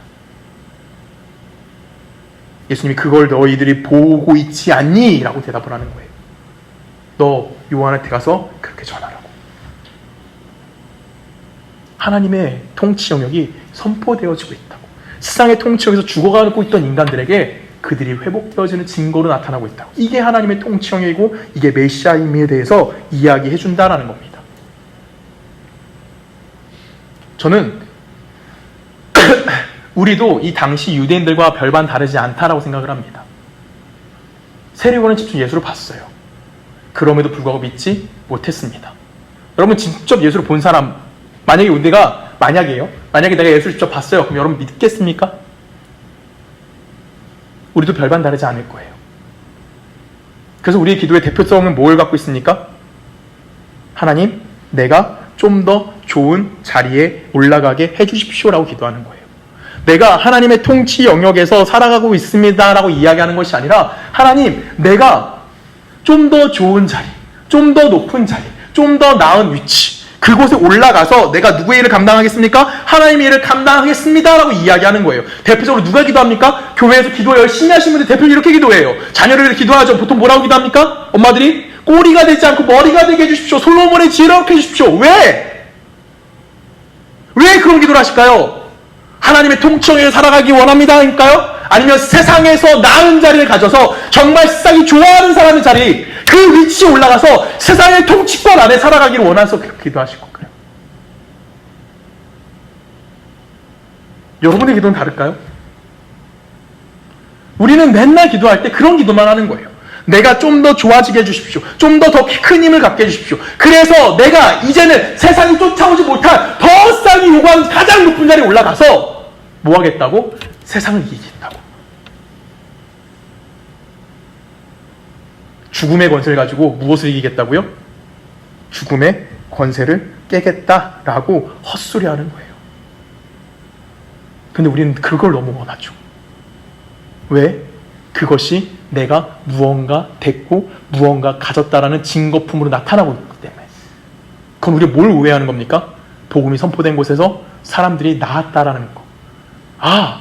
예수님이 그걸 너희들이 보고 있지 않니? 라고 대답을 하는 거예요. 너 요한한테 가서 그렇게 전하라고. 하나님의 통치 영역이 선포되어지고 있다고. 세상의 통치 영역에서 죽어가고 있던 인간들에게 그들이 회복되어지는 증거로 나타나고 있다고. 이게 하나님의 통치 영역이고 이게 메시아임에 대해서 이야기해 준다라는 겁니다. 저는 우리도 이 당시 유대인들과 별반 다르지 않다라고 생각을 합니다. 세리고는 직접 예수를 봤어요. 그럼에도 불구하고 믿지 못했습니다. 여러분 직접 예수를 본 사람, 만약에 만약에 내가 예수를 직접 봤어요. 그럼 여러분 믿겠습니까? 우리도 별반 다르지 않을 거예요. 그래서 우리의 기도의 대표성은 뭘 갖고 있습니까? 하나님, 내가 좀 더 좋은 자리에 올라가게 해주십시오라고 기도하는 거예요. 내가 하나님의 통치 영역에서 살아가고 있습니다라고 이야기하는 것이 아니라 하나님, 내가 좀 더 좋은 자리, 좀 더 높은 자리, 좀 더 나은 위치, 그곳에 올라가서 내가 누구의 일을 감당하겠습니까? 하나님의 일을 감당하겠습니다라고 이야기하는 거예요. 대표적으로 누가 기도합니까? 교회에서 기도 열심히 하시는 분들 대표는 이렇게 기도해요. 자녀를 위해 기도하죠. 보통 뭐라고 기도합니까? 엄마들이 꼬리가 되지 않고 머리가 되게 해주십시오. 솔로몬의 지혜롭게 하게 해주십시오. 왜? 왜 그런 기도를 하실까요? 하나님의 통치형에 살아가기 원합니다니까요? 아니면 세상에서 나은 자리를 가져서 정말 세상이 좋아하는 사람의 자리, 그 위치에 올라가서 세상의 통치권 안에 살아가기를 원해서 그렇게 기도하실 건가요? 여러분의 기도는 다를까요? 우리는 맨날 기도할 때 그런 기도만 하는 거예요. 내가 좀 더 좋아지게 해주십시오. 좀 더 큰 힘을 갖게 해주십시오. 그래서 내가 이제는 세상이 쫓아오지 못한 더 세상이 요구하는 가장 높은 자리에 올라가서 뭐 하겠다고? 세상을 이기겠다고. 죽음의 권세를 가지고 무엇을 이기겠다고요? 죽음의 권세를 깨겠다라고 헛소리하는 거예요. 근데 우리는 그걸 너무 원하죠. 왜? 그것이 내가 무언가 됐고 무언가 가졌다라는 증거품으로 나타나고 있기 때문에. 그건 우리가 뭘 오해하는 겁니까? 복음이 선포된 곳에서 사람들이 나았다라는 거. 아,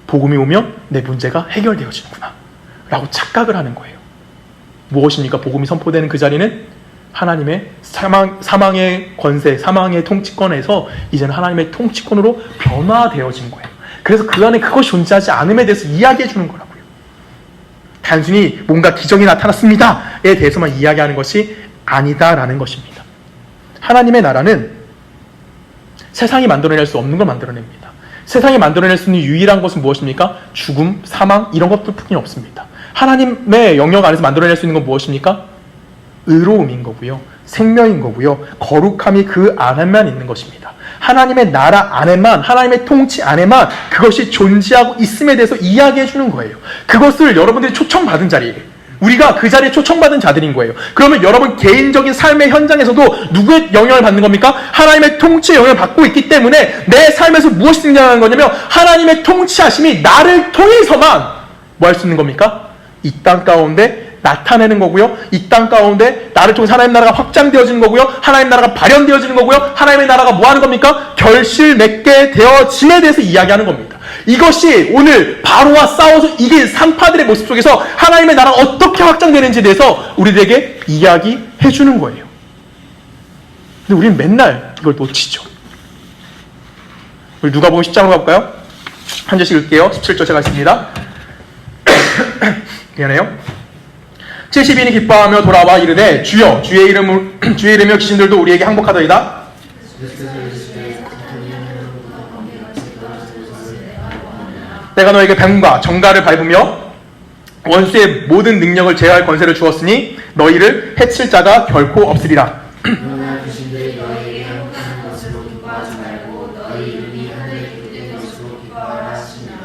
복음이 오면 내 문제가 해결되어지는구나 라고 착각을 하는 거예요. 무엇입니까? 복음이 선포되는 그 자리는 하나님의 사망의 권세, 사망의 통치권에서 이제는 하나님의 통치권으로 변화되어진 거예요. 그래서 그 안에 그것이 존재하지 않음에 대해서 이야기해 주는 거라고요. 단순히 뭔가 기적이 나타났습니다에 대해서만 이야기하는 것이 아니다라는 것입니다. 하나님의 나라는 세상이 만들어낼 수 없는 걸 만들어냅니다. 세상이 만들어낼 수 있는 유일한 것은 무엇입니까? 죽음, 사망 이런 것들뿐이 없습니다. 하나님의 영역 안에서 만들어낼 수 있는 건 무엇입니까? 의로움인 거고요. 생명인 거고요. 거룩함이 그 안에만 있는 것입니다. 하나님의 나라 안에만, 하나님의 통치 안에만 그것이 존재하고 있음에 대해서 이야기해 주는 거예요. 그것을 여러분들이 초청받은 자리예요. 우리가 그 자리에 초청받은 자들인 거예요. 그러면 여러분 개인적인 삶의 현장에서도 누구의 영향을 받는 겁니까? 하나님의 통치의 영향을 받고 있기 때문에 내 삶에서 무엇이 등장하는 거냐면 하나님의 통치하심이 나를 통해서만 뭐 할 수 있는 겁니까? 이 땅 가운데 나타내는 거고요. 이 땅 가운데 나를 통해서 하나님 나라가 확장되어지는 거고요. 하나님 나라가 발현되어지는 거고요. 하나님의 나라가 뭐 하는 겁니까? 결실 맺게 되어짐에 대해서 이야기하는 겁니다. 이것이 오늘 바로와 싸워서 이긴 상파들의 모습 속에서 하나님의 나라가 어떻게 확장되는지에 대해서 우리들에게 이야기해 주는 거예요. 근데 우리는 맨날 이걸 놓치죠. 우리 누가복음 10장으로 가볼까요? 한 절씩 읽게요. 17절 제가 있습니다. 미안해요. 70인이 기뻐하며 돌아와 이르되 주여 주의 이름으로 귀신들도 우리에게 항복하더이다. 내가 너에게 뱀과 정갈을 밟으며 원수의 모든 능력을 제어할 권세를 주었으니 너희를 해칠 자가 결코 없으리라.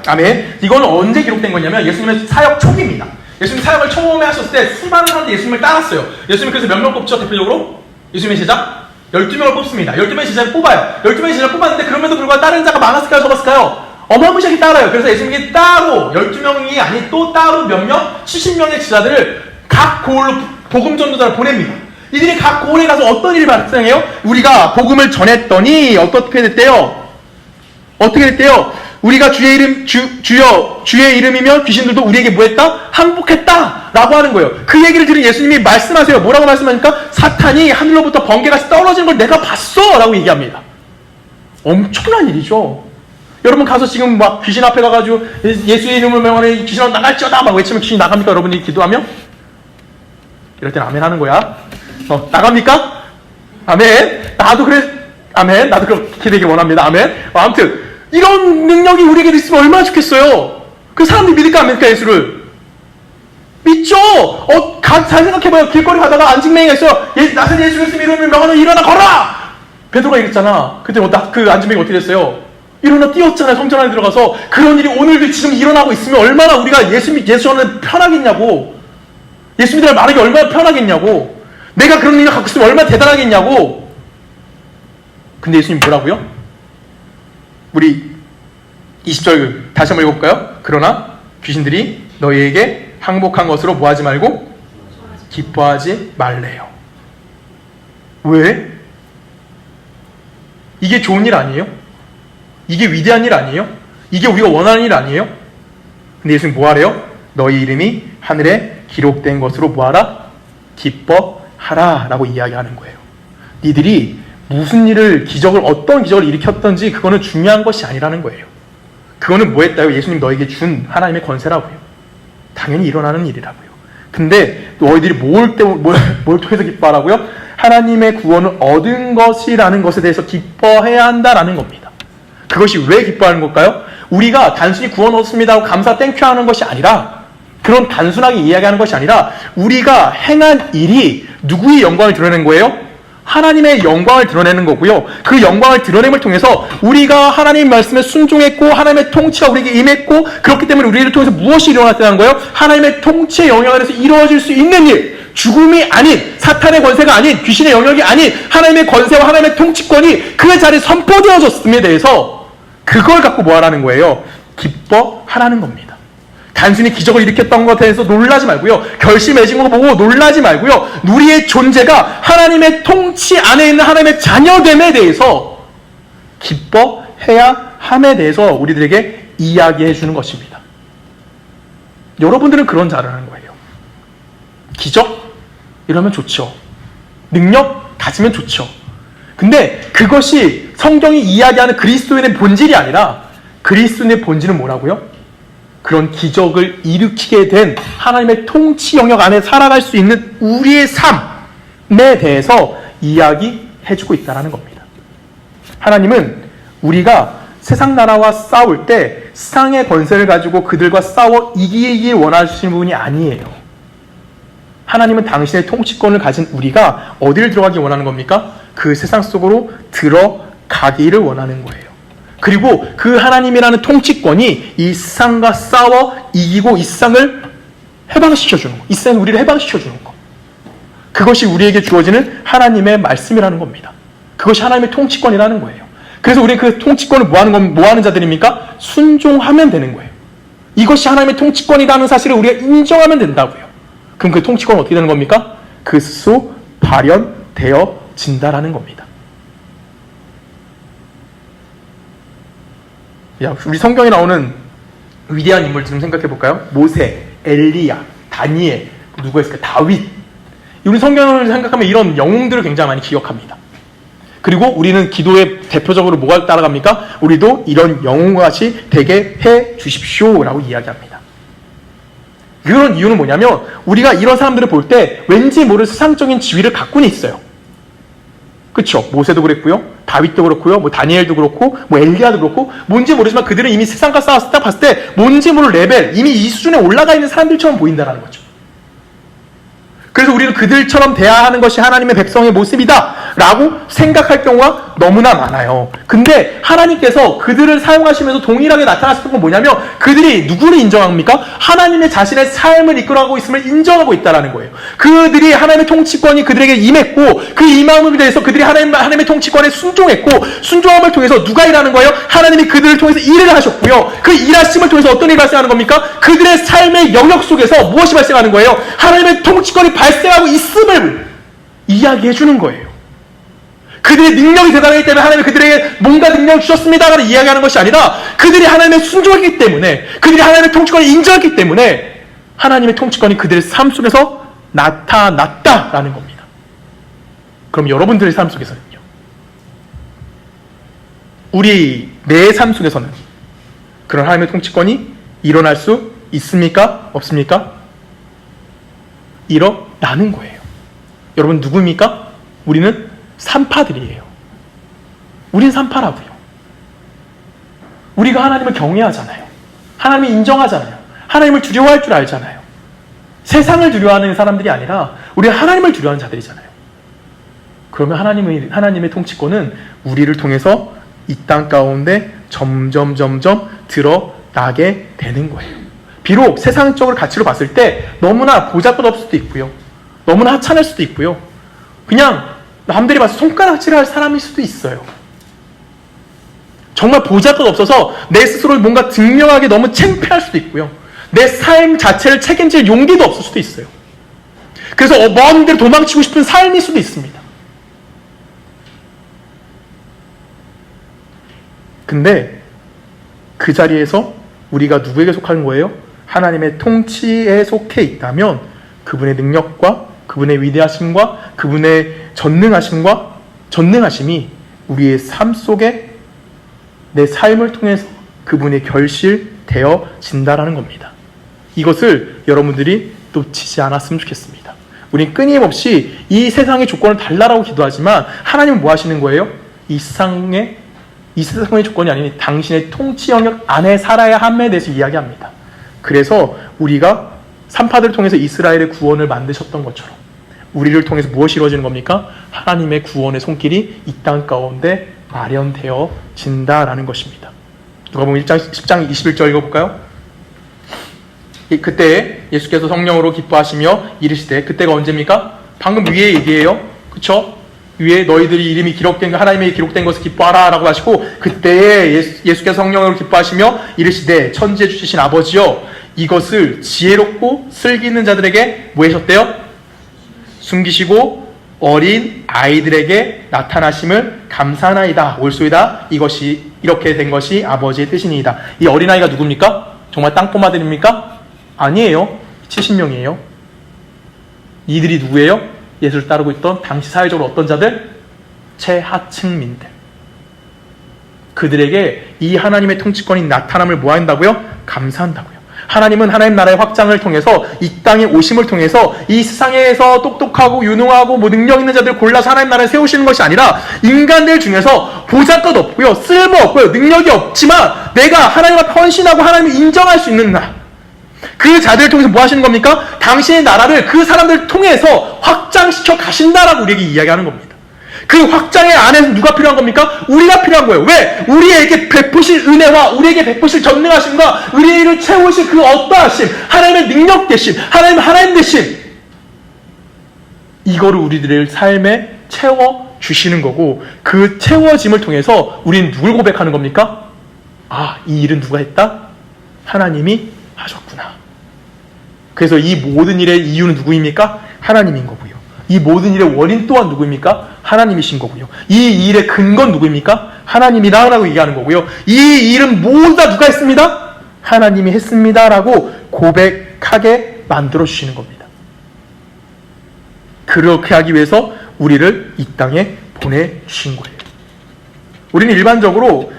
아멘. 이건 언제 기록된 거냐면 예수님의 사역 초기입니다. 예수님 사역을 처음에 하셨을 때 수많은 사람들이 예수님을 따랐어요. 예수님 그래서 몇 명 뽑죠? 대표적으로? 예수님의 제자? 12명을 뽑습니다. 12명의 제자를 뽑아요. 12명의 제자를 뽑았는데 그럼에도 불구하고 다른 자가 많았을까요? 적었을까요? 어마무시하게 따라요. 그래서 예수님이 따로 12명이 아닌 또 따로 몇 명? 70명의 제자들을 각 고을로 복음 전도자를 보냅니다. 이들이 각 고을에 가서 어떤 일이 발생해요? 우리가 복음을 전했더니 어떻게 됐대요? 어떻게 됐대요? 우리가 주의 이름이면 귀신들도 우리에게 뭐 했다? 항복했다! 라고 하는 거예요. 그 얘기를 들은 예수님이 말씀하세요. 뭐라고 말씀하니까? 사탄이 하늘로부터 번개같이 떨어지는 걸 내가 봤어! 라고 얘기합니다. 엄청난 일이죠. 여러분 가서 지금 막 귀신 앞에 가가지고 예수의 이름을 명하니 귀신은 나갈지어다! 막 외치면 귀신이 나갑니까? 여러분이 기도하면? 이럴 땐 아멘 하는 거야. 나갑니까? 아멘. 나도 그래. 아멘. 나도 그렇게 되길 원합니다. 아멘. 아무튼 이런 능력이 우리에게 있으면 얼마나 좋겠어요. 그 사람들이 믿을까 안 믿을까 예수를? 믿죠. 잘 생각해봐요. 길거리 가다가 안진뱅이가 있어요. 나선 예수 그리스도 이름을 명하노 일어나 걸어라. 베드로가 이랬잖아. 그때 그 안진뱅이 어떻게 됐어요? 일어나 뛰었잖아요. 성전 안에 들어가서. 그런 일이 오늘도 지금 일어나고 있으면 얼마나 우리가 예수 전에 편하겠냐고. 예수 믿으라 말하기 얼마나 편하겠냐고. 내가 그런 능력 갖고 있으면 얼마나 대단하겠냐고. 근데 예수님 뭐라고요? 우리 20절 다시 한번 읽어볼까요? 그러나 귀신들이 너희에게 항복한 것으로 뭐하지 말고 기뻐하지 말래요. 왜? 이게 좋은 일 아니에요? 이게 위대한 일 아니에요? 이게 우리가 원하는 일 아니에요? 근데 예수님 뭐하래요? 너희 이름이 하늘에 기록된 것으로 뭐하라? 기뻐하라 라고 이야기하는 거예요. 니들이 무슨 일을, 어떤 기적을 일으켰던지 그거는 중요한 것이 아니라는 거예요. 그거는 뭐 했다요? 예수님 너에게 준 하나님의 권세라고요. 당연히 일어나는 일이라고요. 근데 너희들이 뭘 통해서 기뻐하라고요? 하나님의 구원을 얻은 것이라는 것에 대해서 기뻐해야 한다라는 겁니다. 그것이 왜 기뻐하는 걸까요? 우리가 단순히 구원 얻었습니다 하고 감사 땡큐 하는 것이 아니라, 그런 단순하게 이야기하는 것이 아니라 우리가 행한 일이 누구의 영광을 드러내는 거예요? 하나님의 영광을 드러내는 거고요. 그 영광을 드러냄을 통해서 우리가 하나님 말씀에 순종했고 하나님의 통치가 우리에게 임했고, 그렇기 때문에 우리를 통해서 무엇이 일어났다는 거예요? 하나님의 통치의 영역 안에서 이루어질 수 있는 일, 죽음이 아닌, 사탄의 권세가 아닌, 귀신의 영역이 아닌 하나님의 권세와 하나님의 통치권이 그 자리에 선포되어졌음에 대해서 그걸 갖고 뭐 하라는 거예요? 기뻐하라는 겁니다. 단순히 기적을 일으켰던 것에 대해서 놀라지 말고요. 결심해진 거 보고 놀라지 말고요. 우리의 존재가 하나님의 통치 안에 있는 하나님의 자녀됨에 대해서 기뻐해야 함에 대해서 우리들에게 이야기해 주는 것입니다. 여러분들은 그런 자라는 거예요. 기적? 이러면 좋죠. 능력? 가지면 좋죠. 근데 그것이 성경이 이야기하는 그리스도인의 본질이 아니라 그리스도인의 본질은 뭐라고요? 그런 기적을 일으키게 된 하나님의 통치 영역 안에 살아갈 수 있는 우리의 삶에 대해서 이야기해주고 있다는 겁니다. 하나님은 우리가 세상 나라와 싸울 때 세상의 권세를 가지고 그들과 싸워 이기길 원하시는 분이 아니에요. 하나님은 당신의 통치권을 가진 우리가 어디를 들어가기 원하는 겁니까? 그 세상 속으로 들어가기를 원하는 거예요. 그리고 그 하나님이라는 통치권이 이 세상과 싸워 이기고 이 세상을 해방시켜주는 거. 이 세상에 우리를 해방시켜주는 거. 그것이 우리에게 주어지는 하나님의 말씀이라는 겁니다. 그것이 하나님의 통치권이라는 거예요. 그래서 우리 그 통치권을 뭐 하는 자들입니까? 순종하면 되는 거예요. 이것이 하나님의 통치권이라는 사실을 우리가 인정하면 된다고요. 그럼 그 통치권은 어떻게 되는 겁니까? 그 스스로 발현되어진다라는 겁니다. 야, 우리 성경에 나오는 위대한 인물들 좀 생각해 볼까요? 모세, 엘리야, 다니엘, 누가 있을까? 다윗. 우리 성경을 생각하면 이런 영웅들을 굉장히 많이 기억합니다. 그리고 우리는 기도에 대표적으로 뭐가 따라갑니까? 우리도 이런 영웅과 같이 되게 해 주십시오라고 이야기합니다. 그런 이유는 뭐냐면 우리가 이런 사람들을 볼 때 왠지 모를 세상적인 지위를 갖고는 있어요. 그렇죠? 모세도 그랬고요, 다윗도 그렇고요, 뭐 다니엘도 그렇고, 뭐 엘리야도 그렇고, 뭔지 모르지만 그들은 이미 세상과 싸웠을 때 봤을 때 뭔지 모를 레벨, 이미 이 수준에 올라가 있는 사람들처럼 보인다는 거죠. 그래서 우리는 그들처럼 대하는 것이 하나님의 백성의 모습이다 라고 생각할 경우가 너무나 많아요. 근데 하나님께서 그들을 사용하시면서 동일하게 나타나셨던 건 뭐냐면 그들이 누구를 인정합니까? 하나님의 자신의 삶을 이끌어가고 있음을 인정하고 있다는 거예요. 그들이 하나님의 통치권이 그들에게 임했고 그 임함에 대해서 그들이 하나님의 통치권에 순종했고 순종함을 통해서 누가 일하는 거예요? 하나님이 그들을 통해서 일을 하셨고요. 그 일하심을 통해서 어떤 일이 발생하는 겁니까? 그들의 삶의 영역 속에서 무엇이 발생하는 거예요? 하나님의 통치권이 발생하고 있음을 이야기해 주는 거예요. 그들의 능력이 대단하기 때문에 하나님이 그들에게 뭔가 능력을 주셨습니다라는 이야기하는 것이 아니라 그들이 하나님의 순종했기 때문에 그들이 하나님의 통치권을 인정했기 때문에 하나님의 통치권이 그들의 삶 속에서 나타났다라는 겁니다. 그럼 여러분들의 삶 속에서는요? 내 삶 속에서는 그런 하나님의 통치권이 일어날 수 있습니까? 없습니까? 일어나는 거예요. 여러분 누구입니까? 우리는 산파들이에요. 우린 산파라고요. 우리가 하나님을 경외하잖아요. 하나님을 인정하잖아요. 하나님을 두려워할 줄 알잖아요. 세상을 두려워하는 사람들이 아니라 우리는 하나님을 두려워하는 자들이잖아요. 그러면 하나님의 통치권은 우리를 통해서 이 땅 가운데 점점 드러나게 되는 거예요. 비록 세상적으로 가치로 봤을 때 너무나 보잘것없을 수도 있고요. 너무나 하찮을 수도 있고요. 그냥 남들이 봐서 손가락질을 할 사람일 수도 있어요. 정말 보잘것없어서 내 스스로를 뭔가 증명하기 너무 창피할 수도 있고요. 내 삶 자체를 책임질 용기도 없을 수도 있어요. 그래서 먼 데로 도망치고 싶은 삶일 수도 있습니다. 근데 그 자리에서 우리가 누구에게 속하는 거예요? 하나님의 통치에 속해 있다면 그분의 능력과 그분의 위대하심과 그분의 전능하심이 우리의 삶 속에 내 삶을 통해서 그분의 결실되어진다라는 겁니다. 이것을 여러분들이 놓치지 않았으면 좋겠습니다. 우리는 끊임없이 이 세상의 조건을 달라라고 기도하지만 하나님은 뭐 하시는 거예요? 이 세상의 조건이 아닌 당신의 통치 영역 안에 살아야 함에 대해서 이야기합니다. 그래서 우리가 산파들을 통해서 이스라엘의 구원을 만드셨던 것처럼 우리를 통해서 무엇이 이루어지는 겁니까? 하나님의 구원의 손길이 이 땅 가운데 마련되어진다라는 것입니다. 누가 보면 10장 21절 읽어볼까요? 그때 예수께서 성령으로 기뻐하시며 이르시되, 그때가 언제입니까? 방금 위에 얘기해요. 그쵸? 위에 너희들이 이름이 기록된, 하나님의 기록된 것을 기뻐하라 라고 하시고, 그때에 예수께서 성령으로 기뻐하시며 이르시되, 천지에 주시신 아버지여, 이것을 지혜롭고 슬기있는 자들에게 뭐 하셨대요? 숨기시고 어린 아이들에게 나타나심을 감사하나이다. 올소이다. 이것이 이렇게 된 것이 아버지의 뜻이니이다. 이 어린아이가 누굽니까? 정말 땅꼬마들입니까? 아니에요. 70명이에요. 이들이 누구예요? 예수를 따르고 있던 당시 사회적으로 어떤 자들? 최하층민들. 그들에게 이 하나님의 통치권이 나타남을 뭐 한다고요? 감사한다고요. 하나님은 하나님 나라의 확장을 통해서 이 땅에 오심을 통해서 이 세상에서 똑똑하고 유능하고 뭐 능력 있는 자들 골라서 하나님 나라를 세우시는 것이 아니라 인간들 중에서 보잘것 없고요, 쓸모 없고요, 능력이 없지만 내가 하나님 앞에 헌신하고 하나님을 인정할 수 있는 나, 그 자들을 통해서 뭐 하시는 겁니까? 당신의 나라를 그 사람들을 통해서 확장시켜 가신다라고 우리에게 이야기하는 겁니다. 그 확장의 안에서 누가 필요한 겁니까? 우리가 필요한 거예요. 왜? 우리에게 베푸실 은혜와 우리에게 베푸실 전능하심과 우리를 채우실 그 어떠하심, 하나님의 능력 되심, 하나님 되심, 이거를 우리들의 삶에 채워주시는 거고, 그 채워짐을 통해서 우리는 누굴 고백하는 겁니까? 아, 이 일은 누가 했다? 하나님이 하셨구나. 그래서 이 모든 일의 이유는 누구입니까? 하나님인 거고요. 이 모든 일의 원인 또한 누구입니까? 하나님이신 거고요. 이 일의 근거는 누구입니까? 하나님이다라고 얘기하는 거고요. 이 일은 모두 다 누가 했습니다? 하나님이 했습니다라고 고백하게 만들어주시는 겁니다. 그렇게 하기 위해서 우리를 이 땅에 보내주신 거예요. 우리는 일반적으로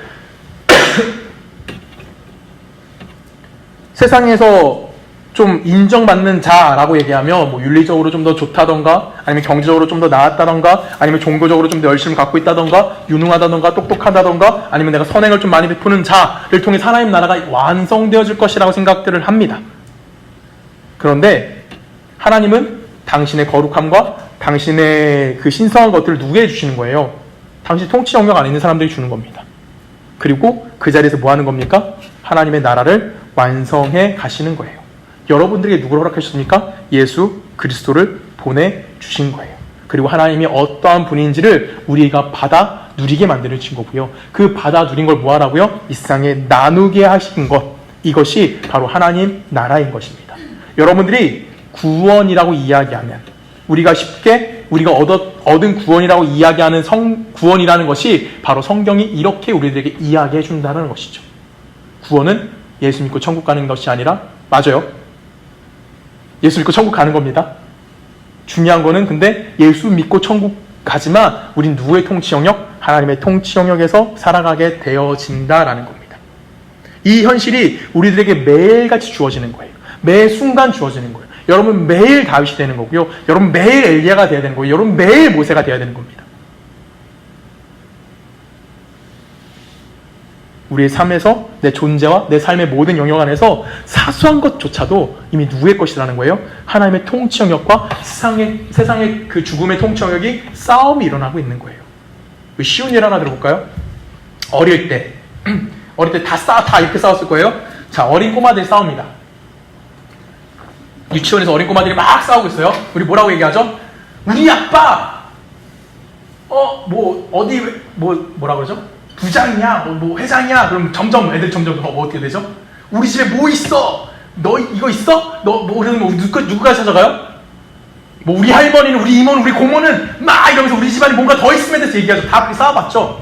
세상에서 좀 인정받는 자라고 얘기하면 뭐 윤리적으로 좀 더 좋다던가, 아니면 경제적으로 좀 더 나았다던가, 아니면 종교적으로 좀 더 열심히 갖고 있다던가, 유능하다던가, 똑똑하다던가, 아니면 내가 선행을 좀 많이 베푸는 자를 통해 하나님 나라가 완성되어질 것이라고 생각들을 합니다. 그런데 하나님은 당신의 거룩함과 당신의 그 신성한 것들을 누구에게 주시는 거예요? 당신 통치 영역 안에 있는 사람들이 주는 겁니다. 그리고 그 자리에서 뭐 하는 겁니까? 하나님의 나라를 완성해 가시는 거예요. 여러분들에게 누구를 허락하셨습니까? 예수 그리스도를 보내주신 거예요. 그리고 하나님이 어떠한 분인지를 우리가 받아 누리게 만들어주신 거고요. 그 받아 누린 걸 뭐 하라고요? 이 세상에 나누게 하신 것, 이것이 바로 하나님 나라인 것입니다. 여러분들이 구원이라고 이야기하면, 우리가 쉽게 우리가 얻은 구원이라고 이야기하는 구원이라는 것이 바로 성경이 이렇게 우리들에게 이야기해 준다는 것이죠. 구원은 예수 믿고 천국 가는 것이 아니라, 맞아요, 예수 믿고 천국 가는 겁니다. 중요한 거는 근데 예수 믿고 천국 가지만 우린 누구의 통치 영역? 하나님의 통치 영역에서 살아가게 되어진다라는 겁니다. 이 현실이 우리들에게 매일같이 주어지는 거예요. 매 순간 주어지는 거예요. 여러분 매일 다윗이 되는 거고요. 여러분 매일 엘리야가 되어야 되는 거고요. 여러분 매일 모세가 되어야 되는 겁니다. 우리의 삶에서 내 존재와 내 삶의 모든 영역 안에서 사소한 것조차도 이미 누구의 것이라는 거예요? 하나님의 통치 영역과 세상의 그 죽음의 통치 영역이 싸움이 일어나고 있는 거예요. 쉬운 일 하나 들어볼까요? 어릴 때 다 이렇게 싸웠을 거예요. 자, 어린 꼬마들이 싸웁니다. 유치원에서 어린 꼬마들이 막 싸우고 있어요. 우리 뭐라고 얘기하죠? 우리 아빠 뭐라 그러죠? 부장이야, 뭐 회장이야. 그럼 점점 애들 뭐 어떻게 되죠? 우리 집에 뭐 있어? 너 이거 있어? 너 뭐 그러면 누구가 찾아가요? 뭐 우리 할머니는, 우리 이모는, 우리 고모는 막 이러면서 우리 집안에 뭔가 더 있으면 대해서 얘기하죠. 다 그렇게 싸워봤죠?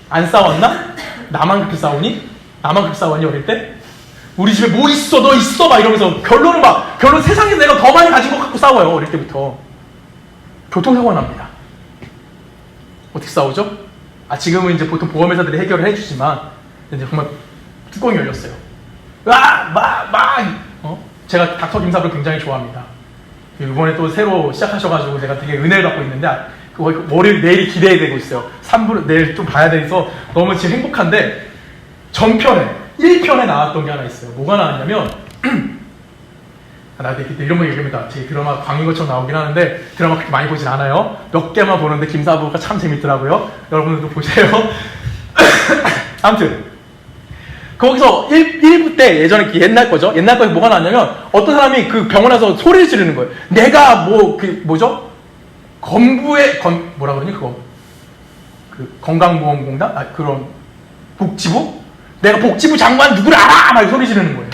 안 싸웠나? 나만 그렇게 싸우니? 나만 그렇게 싸웠니 어릴 때? 우리 집에 뭐 있어? 너 있어? 막 이러면서 결론 세상에서 내가 더 많이 가진 것 갖고 싸워요. 어릴 때부터. 교통사고가 납니다. 어떻게 싸우죠? 지금은 이제 보통 보험회사들이 해결을 해주지만, 이제 정말 뚜껑이 열렸어요. 제가 닥터 김사부를 굉장히 좋아합니다. 이번에 또 새로 시작하셔가지고 제가 되게 은혜를 받고 있는데, 내일이 기대되고 있어요. 3부를 내일 좀 봐야 돼서 너무 지금 행복한데, 전편에, 1편에 나왔던 게 하나 있어요. 뭐가 나왔냐면, 나 이런 거 얘기합니다. 제 드라마 광인 것처럼 나오긴 하는데 드라마 그렇게 많이 보진 않아요. 몇 개만 보는데 김사부가 참 재밌더라고요. 여러분들도 보세요. 아무튼 거기서 1부 때 예전에 옛날 거죠. 옛날 거에 뭐가 나왔냐면 어떤 사람이 그 병원 와서 소리를 지르는 거예요. 내가 뭐라 그러니 그거 그 건강보험공단? 그런 복지부? 내가 복지부 장관 누구를 알아! 막 소리 지르는 거예요.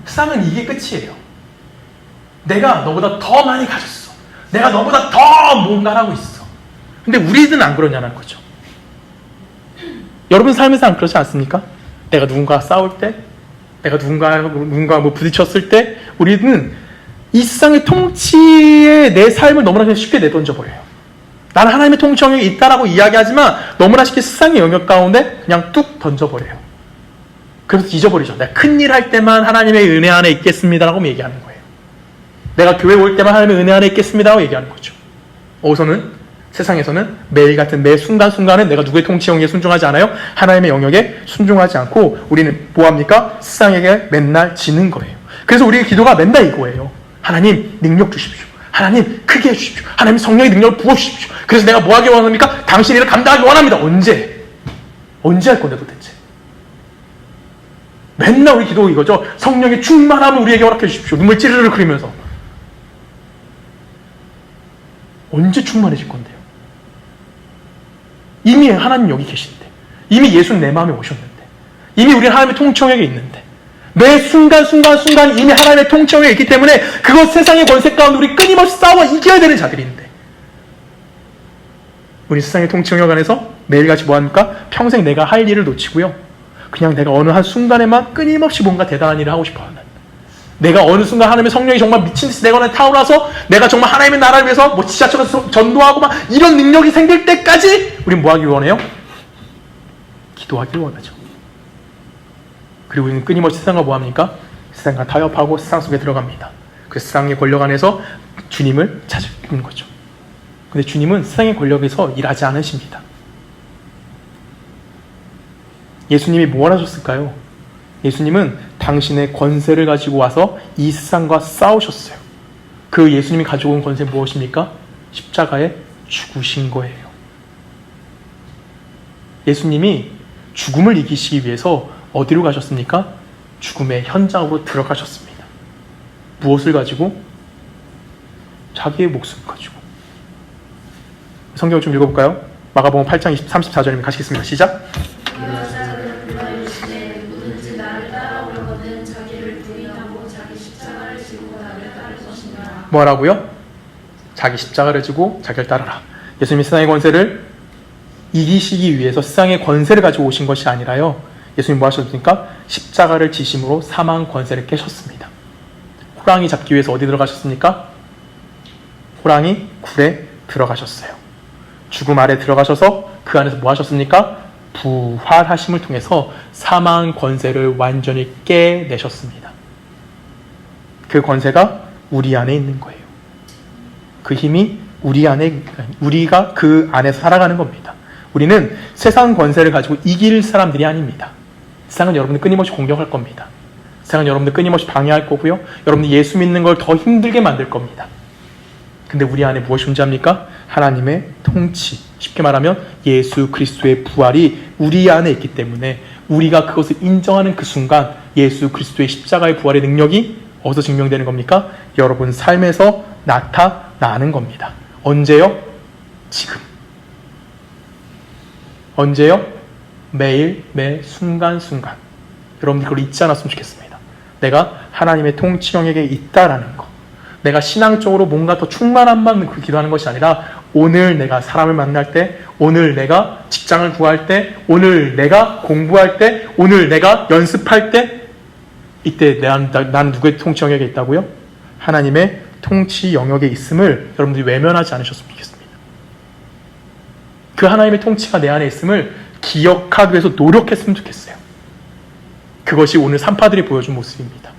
세상은 이게 끝이에요. 내가 너보다 더 많이 가졌어. 내가 너보다 더 뭔가를 하고 있어. 근데 우리들은 안 그러냐는 거죠. 여러분 삶에서 안 그렇지 않습니까? 내가 누군가와 싸울 때, 내가 누군가 뭐 부딪혔을 때, 우리는 이 세상의 통치에 내 삶을 너무나 쉽게 내던져버려요. 나는 하나님의 통치 영역에 있다라고 이야기하지만 너무나 쉽게 세상의 영역 가운데 그냥 뚝 던져버려요. 그래서 잊어버리죠. 내가 큰일 할 때만 하나님의 은혜 안에 있겠습니다라고 얘기하는 거예요. 내가 교회 올 때만 하나님의 은혜 안에 있겠습니다라고 얘기하는 거죠. 어디서는, 세상에서는 매일 같은 매 순간순간에 내가 누구의 통치 영역에 순종하지 않아요? 하나님의 영역에 순종하지 않고 우리는 뭐합니까? 세상에게 맨날 지는 거예요. 그래서 우리의 기도가 맨날 이거예요. 하나님 능력 주십시오. 하나님 크게 해주십시오. 하나님 성령의 능력을 부어주십시오. 그래서 내가 뭐 하기 원합니까? 당신이 이를 감당하기 원합니다. 언제 할 건데 도대체? 맨날 우리 기도 이거죠. 성령의 충만함을 우리에게 허락해 주십시오. 눈물 찌르르 그리면서. 언제 충만해질 건데요? 이미 하나님 여기 계신데, 이미 예수는 내 마음에 오셨는데, 이미 우리는 하나님의 통치형에 있는데, 매 순간순간 이미 하나님의 통치형에 있기 때문에 그것 세상의 권세 가운데 우리 끊임없이 싸워 이겨야 되는 자들인데, 우리 세상의 통치형역 안에서 매일같이 뭐합니까? 평생 내가 할 일을 놓치고요, 그냥 내가 어느 한 순간에만 끊임없이 뭔가 대단한 일을 하고 싶어하는, 내가 어느 순간 하나님의 성령이 정말 미친듯이 내 안에 타올라서 내가 정말 하나님의 나라를 위해서 뭐 지하철에서 전도하고 막 이런 능력이 생길 때까지 우린 뭐 하길 원해요? 기도하길 원하죠. 그리고 우리는 끊임없이 세상과 뭐 합니까? 세상과 타협하고 세상 속에 들어갑니다. 그 세상의 권력 안에서 주님을 찾는 거죠. 근데 주님은 세상의 권력에서 일하지 않으십니다. 예수님이 뭘 하셨을까요? 예수님은 당신의 권세를 가지고 와서 이 세상과 싸우셨어요. 그 예수님이 가지고 온 권세 무엇입니까? 십자가에 죽으신 거예요. 예수님이 죽음을 이기시기 위해서 어디로 가셨습니까? 죽음의 현장으로 들어가셨습니다. 무엇을 가지고? 자기의 목숨을 가지고. 성경을 좀 읽어볼까요? 마가복음 8장 34절입니다. 가시겠습니다. 시작! 뭐라고요? 자기 십자가를 지고 자기를 따르라. 예수님이 세상의 권세를 이기시기 위해서 세상의 권세를 가지고 오신 것이 아니라요, 예수님이 뭐 하셨습니까? 십자가를 지심으로 사망 권세를 깨셨습니다. 호랑이 잡기 위해서 어디 들어가셨습니까? 호랑이 굴에 들어가셨어요. 죽음 아래 들어가셔서 그 안에서 뭐 하셨습니까? 부활하심을 통해서 사망 권세를 완전히 깨내셨습니다. 그 권세가 우리 안에 있는 거예요. 그 힘이 우리가 그 안에서 살아가는 겁니다. 우리는 세상 권세를 가지고 이길 사람들이 아닙니다. 세상은 여러분들 끊임없이 공격할 겁니다. 세상은 여러분들 끊임없이 방해할 거고요, 여러분들 예수 믿는 걸 더 힘들게 만들 겁니다. 근데 우리 안에 무엇이 존재합니까? 하나님의 통치, 쉽게 말하면 예수 그리스도의 부활이 우리 안에 있기 때문에 우리가 그것을 인정하는 그 순간 예수 그리스도의 십자가의 부활의 능력이 어디서 증명되는 겁니까? 여러분 삶에서 나타나는 겁니다. 언제요? 지금. 언제요? 매일 매 순간순간. 여러분들 그걸 잊지 않았으면 좋겠습니다. 내가 하나님의 통치 영역에 있다라는 거, 내가 신앙적으로 뭔가 더 충만함만 기도하는 것이 아니라 오늘 내가 사람을 만날 때, 오늘 내가 직장을 구할 때, 오늘 내가 공부할 때, 오늘 내가 연습할 때, 이때 난 누구의 통치 영역에 있다고요? 하나님의 통치 영역에 있음을 여러분들이 외면하지 않으셨으면 좋겠습니다. 그 하나님의 통치가 내 안에 있음을 기억하기 위해서 노력했으면 좋겠어요. 그것이 오늘 산파들이 보여준 모습입니다.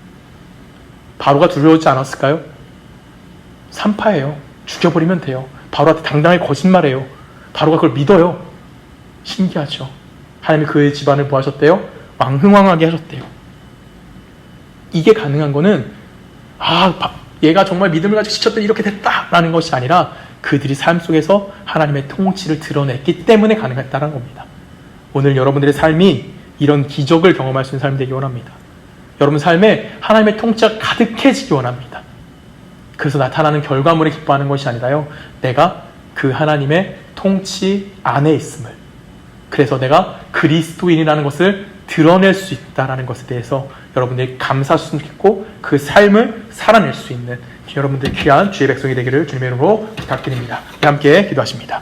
바로가 두려워하지 않았을까요? 산파예요. 죽여버리면 돼요. 바로한테 당당하게 거짓말해요. 바로가 그걸 믿어요. 신기하죠. 하나님이 그의 집안을 뭐 하셨대요? 왕흥왕하게 하셨대요. 이게 가능한 거는 얘가 정말 믿음을 가지고 지켰더니 이렇게 됐다라는 것이 아니라 그들이 삶 속에서 하나님의 통치를 드러냈기 때문에 가능했다는 겁니다. 오늘 여러분들의 삶이 이런 기적을 경험할 수 있는 삶이 되기 원합니다. 여러분 삶에 하나님의 통치가 가득해지기 원합니다. 그래서 나타나는 결과물에 기뻐하는 것이 아니라요, 내가 그 하나님의 통치 안에 있음을, 그래서 내가 그리스도인이라는 것을 드러낼 수 있다는 것에 대해서 여러분들이 감사했으면 좋겠고 그 삶을 살아낼 수 있는 여러분들 귀한 주의 백성이 되기를 주님의 이름으로 부탁드립니다. 함께 기도하십니다.